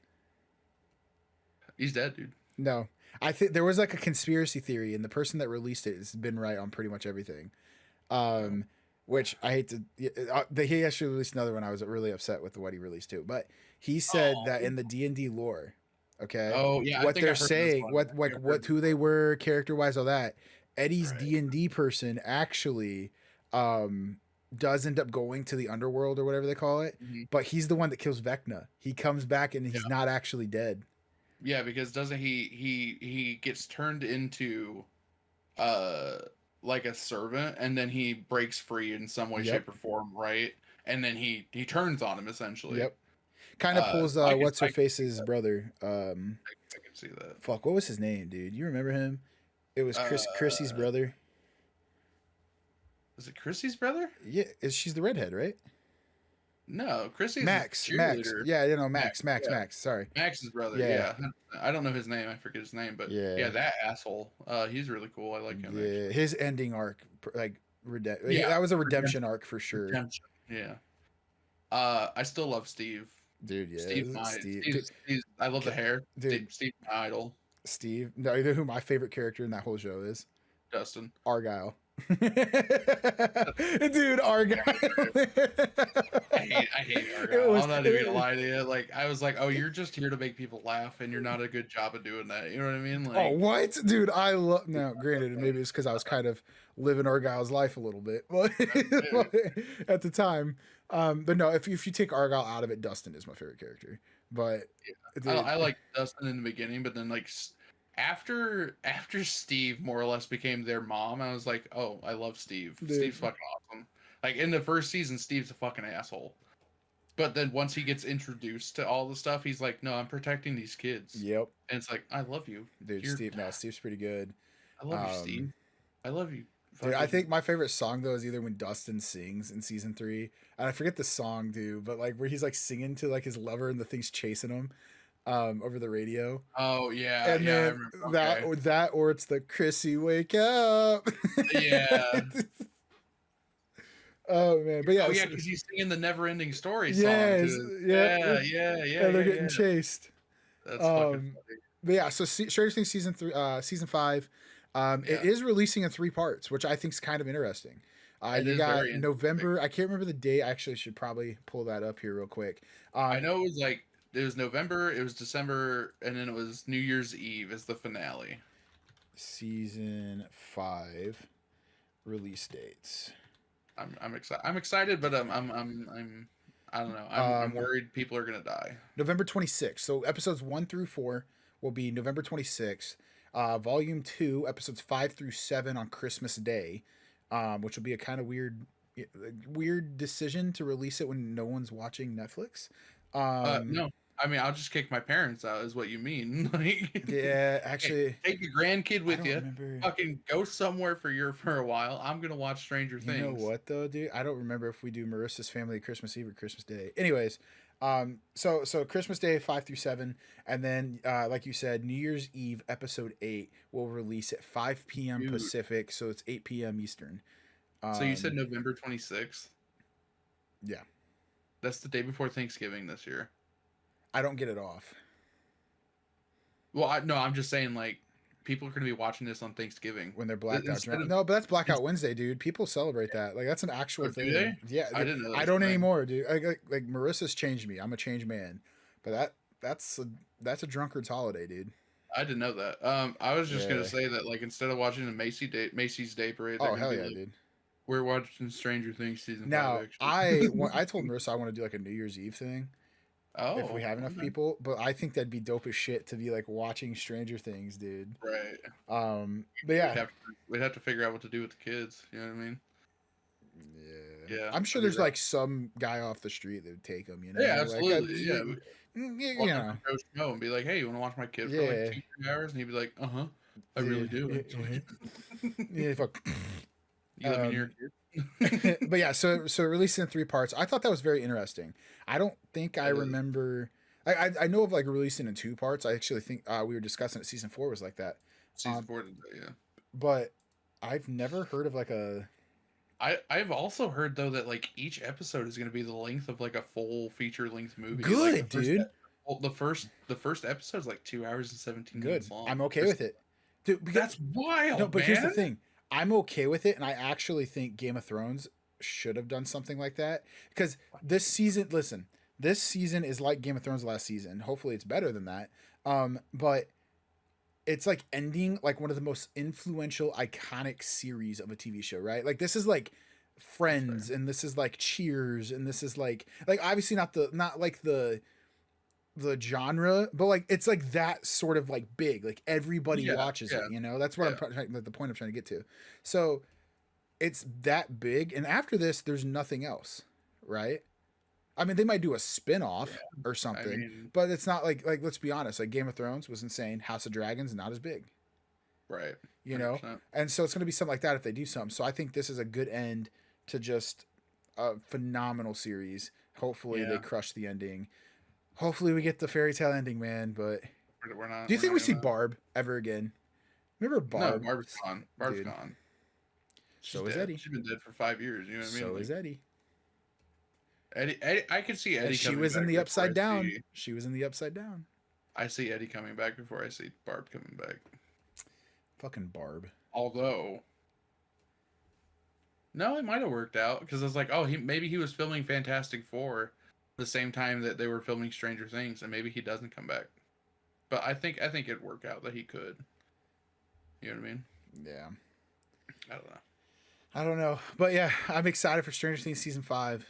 He's dead, dude. No. I think there was like a conspiracy theory, and the person that released it has been right on pretty much everything. Oh. Which I hate to. He actually released another one. I was really upset with what he released too. But he said that in the D&D lore, okay, Oh yeah, I what think they're I've heard this saying, one. what I think like I've heard what this who they one. were, character wise, all that. Eddie's Right. D&D person actually does end up going to the underworld or whatever they call it. Mhm. But he's the one that kills Vecna. He comes back and he's Yeah. not actually dead. Yeah, because doesn't he gets turned into uh like a servant and then he breaks free in some way, Yep. shape, or form, right? And then he turns on him essentially. Yep. Kind of pulls So what's her I can see face's that. brother. I can see that. Fuck, what was his name, dude? You remember him? It was Chrissy's Uh, brother. is it Chrissy's brother? Yeah, she's the redhead, right? No, Chrissy's Max. cheerleader. Yeah, you know Max. Yeah, Sorry. Max's brother. Yeah, Yeah, I don't know his name. I forget his name, but yeah, yeah, that asshole. He's really cool. I like him yeah. actually. His ending arc, like Yeah, that was a redemption redemption. arc for sure, Redemption. Yeah. I still love Steve. dude. Yeah, Steve, Steve, dude, I love the hair. dude, Steve, my idol. Steve. No, you know who my favorite character in that whole show is? Dustin. Argyle. Dude, Argyle. I hate Argyle. I'm not even gonna lie to you. Like, I was like, oh, you're just here to make people laugh, and you're not a good job of doing that. You know what I mean? Like, Oh, what, dude? I love. Now, granted, maybe it's because I was kind of living Argyle's life a little bit, but at the time. But no, if you take Argyle out of it, Dustin is my favorite character. But dude, I like Dustin in the beginning, but then like after Steve more or less became their mom, I was like, oh, I love Steve. dude, Steve's fucking awesome. Like in the first season, Steve's a fucking asshole. But then once he gets introduced to all the stuff, he's like, no, I'm protecting these kids. yep, And it's like, I love you. dude, Steve. No, Steve's pretty good. I love you, Steve. I love you. Dude, I think my favorite song though is either when Dustin sings in season 3, and I forget the song, dude, but like where he's like singing to like his lover and the thing's chasing him, over the radio. Oh yeah, And yeah, I then remember. that or it's the Chrissy wake up. Yeah. Oh man, but yeah, Oh yeah, because he's singing the Never Ending Story song. yes, Yeah, yeah, yeah. and they're getting chased. That's fucking funny. But yeah, so Stranger Things season 3, season 5, it is releasing in 3 parts, which I think is kind of interesting. You got November. I can't remember the date. I actually should probably pull that up here real quick. I know it was November, it was December, and then it was New Year's Eve as the finale. Season 5 release dates. I'm excited. I'm excited, but I'm I don't know. I'm worried people are gonna die. November 26th. So episodes 1 through 4 will be November 26th. Volume 2, episodes 5 through 7 on Christmas Day, which will be a kind of weird decision to release it when no one's watching Netflix. No, I mean I'll just kick my parents out, is what you mean. Like, Yeah, actually, take your grandkid with you. remember. Fucking go somewhere for a while. I'm gonna watch Stranger Things. You know what though, dude? I don't remember if we do Marissa's Family Christmas Eve or Christmas Day. Anyways, so Christmas Day 5 through 7, and then like you said, New Year's Eve episode 8 will release at 5 p.m. Dude. Pacific, so it's 8 p.m. Eastern. So you said November 26th? Yeah. That's the day before Thanksgiving this year. I don't get it off. Well, no, I'm just saying, like, people are going to be watching this on Thanksgiving when they're blacked out instead drunk. of. No, but that's Blackout Wednesday, dude. People celebrate that. Like that's an actual Oh, do they? thing. Yeah, I didn't know that I was a don't thing. anymore, dude. Like Marissa's changed me. I'm a changed man. But that's a drunkard's holiday, dude. I didn't know that. I was just gonna Yeah. say that like instead of watching the Macy's Day Parade, they're Oh gonna hell be yeah, like, dude. we're watching Stranger Things season 5 Now actually. I told Marissa I want to do like a New Year's Eve thing if we Oh, have enough okay. people. But I think that'd be dope as shit to be like watching Stranger Things, dude. Right. But We'd yeah, have to we'd have to figure out what to do with the kids. You know what I mean? yeah. Yeah, I'm sure that'd be there's rough. like some guy off the street that would take them. You Yeah, know, like absolutely. Yeah, you walk up know, to Joe Schmo and be like, "Hey, you want to watch my kid for like yeah, 2 3 hours?" And he'd be like, "Uh huh, I yeah, really do." yeah, Actually. yeah. Fuck. You let me hear it. But yeah, so it released in 3 parts. I thought that was very interesting. I don't think I That is remember. I know of like releasing in 2 parts. I actually think we were discussing it. Season 4 was like that. season 4. Yeah. But I've never heard of like a I've also heard though that like each episode is going to be the length of like a full feature length movie. Like good dude. the first episode is like 2 hours and 17 Good. minutes long. I'm okay with it, dude. That's wild, No, but man. here's the thing. I'm okay with it, and I actually think Game of Thrones should have done something like that because this season. Listen, this season is like Game of Thrones last season. Hopefully, it's better than that. But it's like ending like one of the most influential, iconic series of a TV show, right? Like this is like Friends, and this is like Cheers, and this is like obviously not like the genre, but like it's like that sort of like big, like everybody Yeah, watches yeah, it, you know. That's what yeah. like the point I'm trying to get to. So it's that big, and after this, there's nothing else, right? I mean, they might do a spin-off or I something, mean, but it's not like let's be honest, like Game of Thrones was insane. House of Dragons not as big, right. you know, 100%. and so it's gonna be something like that if they do something. So I think this is a good end to just a phenomenal series. Hopefully they Yeah, crush the ending. Hopefully we get the fairy tale ending, man. But we're not. do you We're think not we see gonna. Barb ever again? Remember No, Barb? Barb's gone. Barb's Dude, gone. She's so is dead. Eddie. She's been dead for 5 years. You know what I mean? So Like is Eddie. Eddie, I could see And Eddie she coming was in back the before upside down. She was in the upside down. I see Eddie coming back before I see Barb coming back. Fucking Barb. Although, no, it might have worked out because I was like, oh, maybe he was filming Fantastic Four the same time that they were filming Stranger Things, and maybe he doesn't come back. But I think it'd work out that he could. You know what I mean? Yeah. I don't know. I don't know, but yeah, I'm excited for Stranger Things season 5.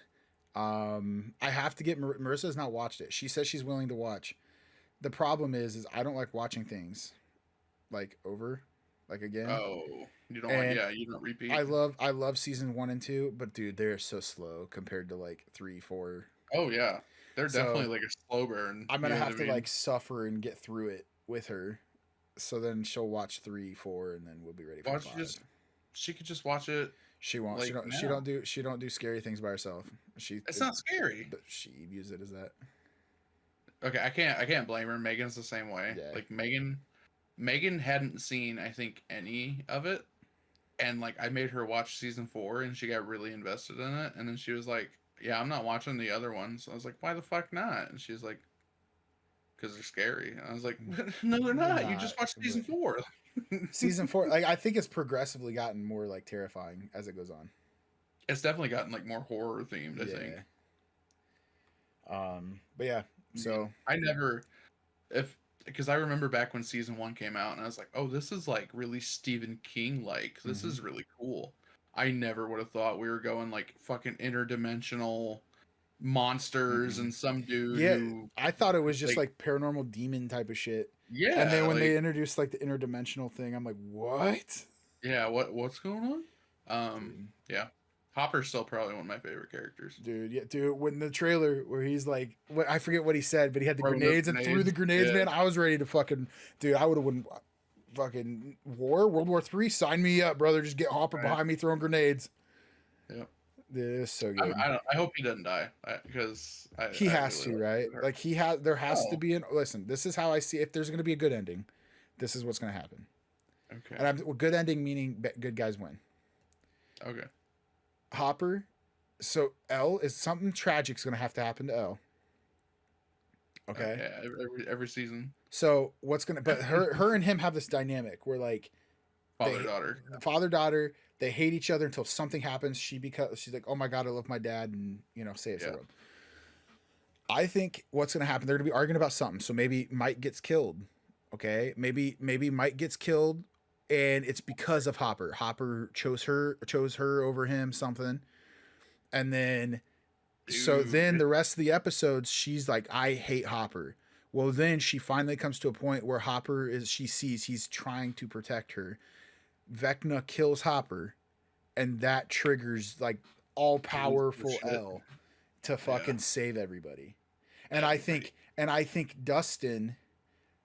I have to get Marissa has not watched it. She says she's willing to watch. The problem is I don't like watching things like over, like again. Oh, you don't And want? Yeah, you don't repeat. I love season 1 and 2, but dude, they're so slow compared to like 3, 4. Oh yeah, they're So definitely like a slow burn. I'm You gonna know what have I to mean? like suffer and get through it with her. So then she'll watch 3, 4, and then we'll be ready for Why don't 5. you just? She could just watch it. She won't. Like She now. don't do scary things by herself. It's not scary. But she views it as that. Okay, I can't blame her. Megan's the same way. Yeah. Like Megan hadn't seen I think any of it, and like I made her watch season 4, and she got really invested in it, and then she was like, "Yeah, I'm not watching the other ones." I was like, "Why the fuck not?" And she's like, "Because they're scary." And I was like, "No, they're not. You just watched season 4." Season 4, like I think it's progressively gotten more like terrifying as it goes on. It's definitely gotten like more horror themed. I think. But yeah, so I never, if because I remember back when season 1 came out, and I was like, "Oh, this is like really Stephen King like. This is really cool." I never would have thought we were going like fucking interdimensional monsters and some dude who I thought it was just like paranormal demon type of shit. yeah, And then when like, they introduced like the interdimensional thing, I'm like, what? yeah, what's going on? Dude. Yeah, Hopper's still probably one of my favorite characters. Dude, yeah, dude. When the trailer where he's like, what I forget what he said, but he had the Throwing grenades those and threw the grenades, yeah. man. I was ready to fucking, dude. I would have won fucking World War III. Sign me up, brother. Just get Hopper behind me throwing grenades. Yep. Dude, it's so good. I hope he doesn't die because He has to, right? Like there has to Oh. be listen, this is how I see if there's going to be a good ending, this is what's going to happen. Okay. And good ending meaning good guys win. Okay. Hopper, so L is something tragic's going to happen to L. Okay. Yeah, every season. So what's gonna? But her and him have this dynamic where like Father daughter. father daughter, they hate each other until something happens. She's like, oh my god, I love my dad, and saves the world. I think what's gonna happen? They're gonna be arguing about something. So maybe Mike gets killed. Okay, maybe Mike gets killed, and it's because of Hopper. Hopper chose her over him. Something, and then so then the rest of the episodes, she's like, I hate Hopper. Well, then she finally comes to a point where she sees he's trying to protect her. Vecna kills Hopper, and that triggers like all powerful L to fucking save everybody. And I think Dustin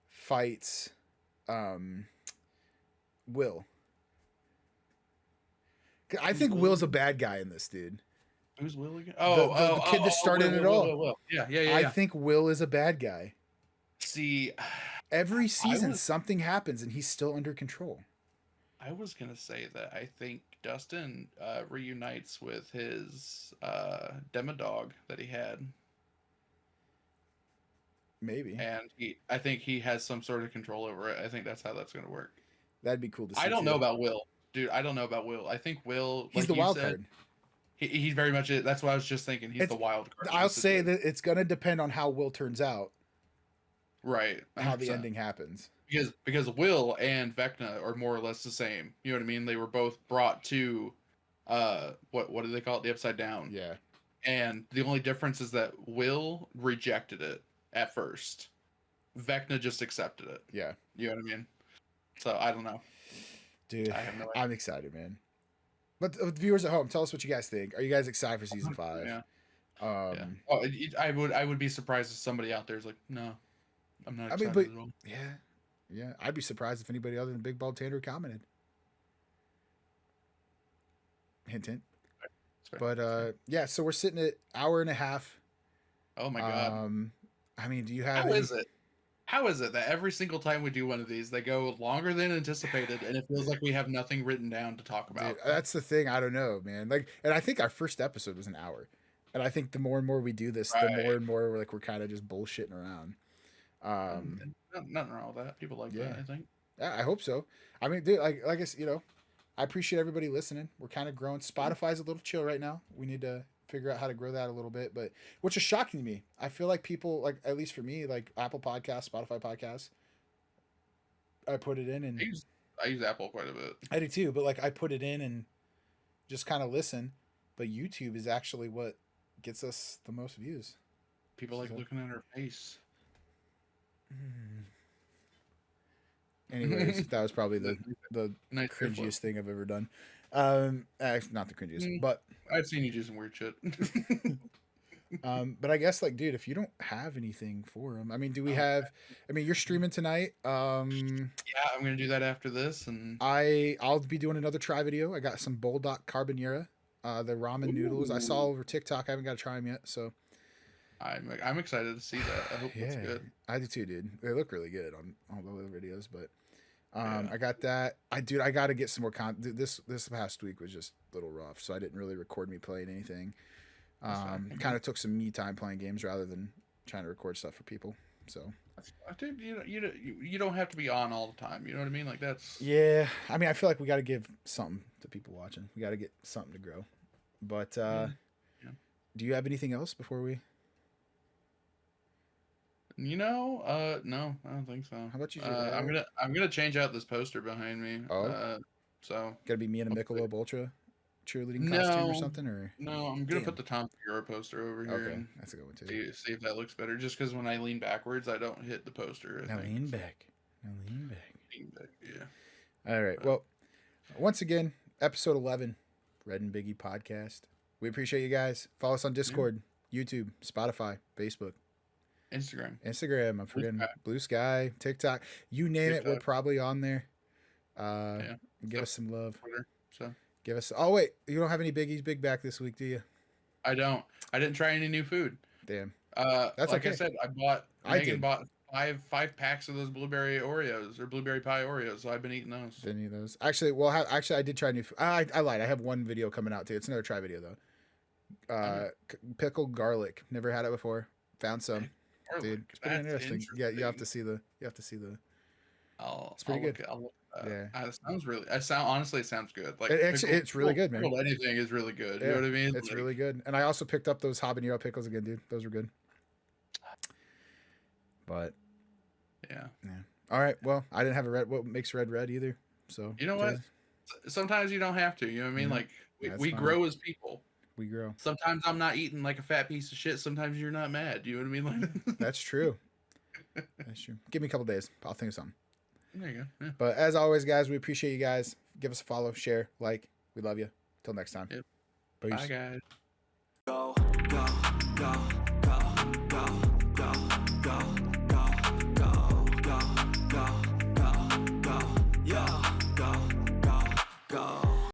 fights Will. I think Will's a bad guy in this, dude. Who's Will again? The kid that started it all. Will. Yeah. I think Will is a bad guy. See, every season something happens and he's still under control. I was gonna say that I think Dustin reunites with his demodog that he had. Maybe. And I think he has some sort of control over it. I think that's how that's gonna work. That'd be cool to see. I don't know about Will, dude. I don't know about Will. I think Will. He's the wild card. He's very much it. That's what I was just thinking. He's the wild card. I'll say that it's gonna depend on how Will turns out. Right. 100%. How the ending happens. Because Will and Vecna are more or less the same. You know what I mean? They were both brought to what do they call it? The Upside Down. Yeah. And the only difference is that Will rejected it at first. Vecna just accepted it. Yeah. You know what I mean? So I don't know. Dude, I have no idea. I'm excited, man. But viewers at home, tell us what you guys think. Are you guys excited for season 5? Yeah. Oh, I would be surprised if somebody out there is like, no, I'm not excited at all. Yeah. I'd be surprised if anybody other than Big Bald Tanner commented. Hint, hint. But yeah, so we're sitting at hour and a half. Oh my god. I mean, do you have? How is it that every single time we do one of these, they go longer than anticipated, and it feels like we have nothing written down to talk about? Dude, that's the thing. I don't know, man. Like, and I think our first episode was an hour, and I think the more and more we do this, the more and more we're kind of just bullshitting around. Nothing wrong with that. People like that, I think. Yeah, I hope so. I mean, dude, like I guess I appreciate everybody listening. We're kind of growing. Spotify's a little chill right now. We need to figure out how to grow that a little bit, but which is shocking to me. I feel like people, like, at least for me, like Apple Podcasts, Spotify Podcasts, I put it in and I use Apple quite a bit. I do too, but like I put it in and just kind of listen. But YouTube is actually what gets us the most views. People like looking at our face. Anyways, that was probably the nice cringiest thing I've ever done. Not the cringiest, but I've seen you do some weird shit. But I guess, like, dude, if you don't have anything for them, I mean, do we have? I mean, you're streaming tonight. Yeah, I'm gonna do that after this, and I'll be doing another try video. I got some Bulldog Carbonara, the ramen noodles I saw over TikTok. I haven't got to try them yet, so I'm excited to see that. I hope it's good. I do too, dude. They look really good on all the other videos, but. I got that. I got to get some more content. This past week was just a little rough, so I didn't really record me playing anything. Kind of took some me time playing games rather than trying to record stuff for people. So, dude, you don't have to be on all the time. You know what I mean? Like that's. Yeah, I mean, I feel like we got to give something to people watching. We got to get something to grow. But do you have anything else before we? No, I don't think so. How about you? I'm gonna change out this poster behind me. Oh, so gotta be me in a Michelob Ultra cheerleading costume or something, or no? I'm gonna put the Tom Segura poster over here. Okay, that's a good one too. See if that looks better. Just because when I lean backwards, I don't hit the poster. Now lean back. Lean back. Yeah. All right. Well, once again, episode 11, Red and Biggie Podcast. We appreciate you guys. Follow us on Discord, YouTube, Spotify, Facebook. Instagram. I'm forgetting Blue Sky, TikTok. You name it, we're probably on there. Give us some love. Twitter, so give us. Oh wait, you don't have any Biggies Big Back this week, do you? I don't. I didn't try any new food. Damn. That's like okay. I said, Megan bought five packs of those blueberry Oreos or blueberry pie Oreos, so I've been eating those. Didn't eat those. Actually, I did try new food. I lied. I have one video coming out too. It's another try video though. Pickled garlic. Never had it before. Found some. dude. It's pretty interesting. Yeah, you have to see the. It's pretty good. Yeah. It sounds really. Honestly, it sounds good. Like it's really good, man. Anything is really good. Yeah, you know what I mean? It's really good. And I also picked up those habanero pickles again, dude. Those were good. But yeah. All right. Well, I didn't have a red. What makes red either? So you know what? Sometimes you don't have to. You know what I mean? Like we grow as people. We grow. Sometimes I'm not eating like a fat piece of shit. Sometimes you're not mad. You know what I mean? Like that's true. That's true. Give me a couple days. I'll think of something. There you go. Yeah. But as always, guys, we appreciate you guys. Give us a follow, share, like. We love you. Till next time. Yep. Peace. Bye, guys. Go, go, go, go, go.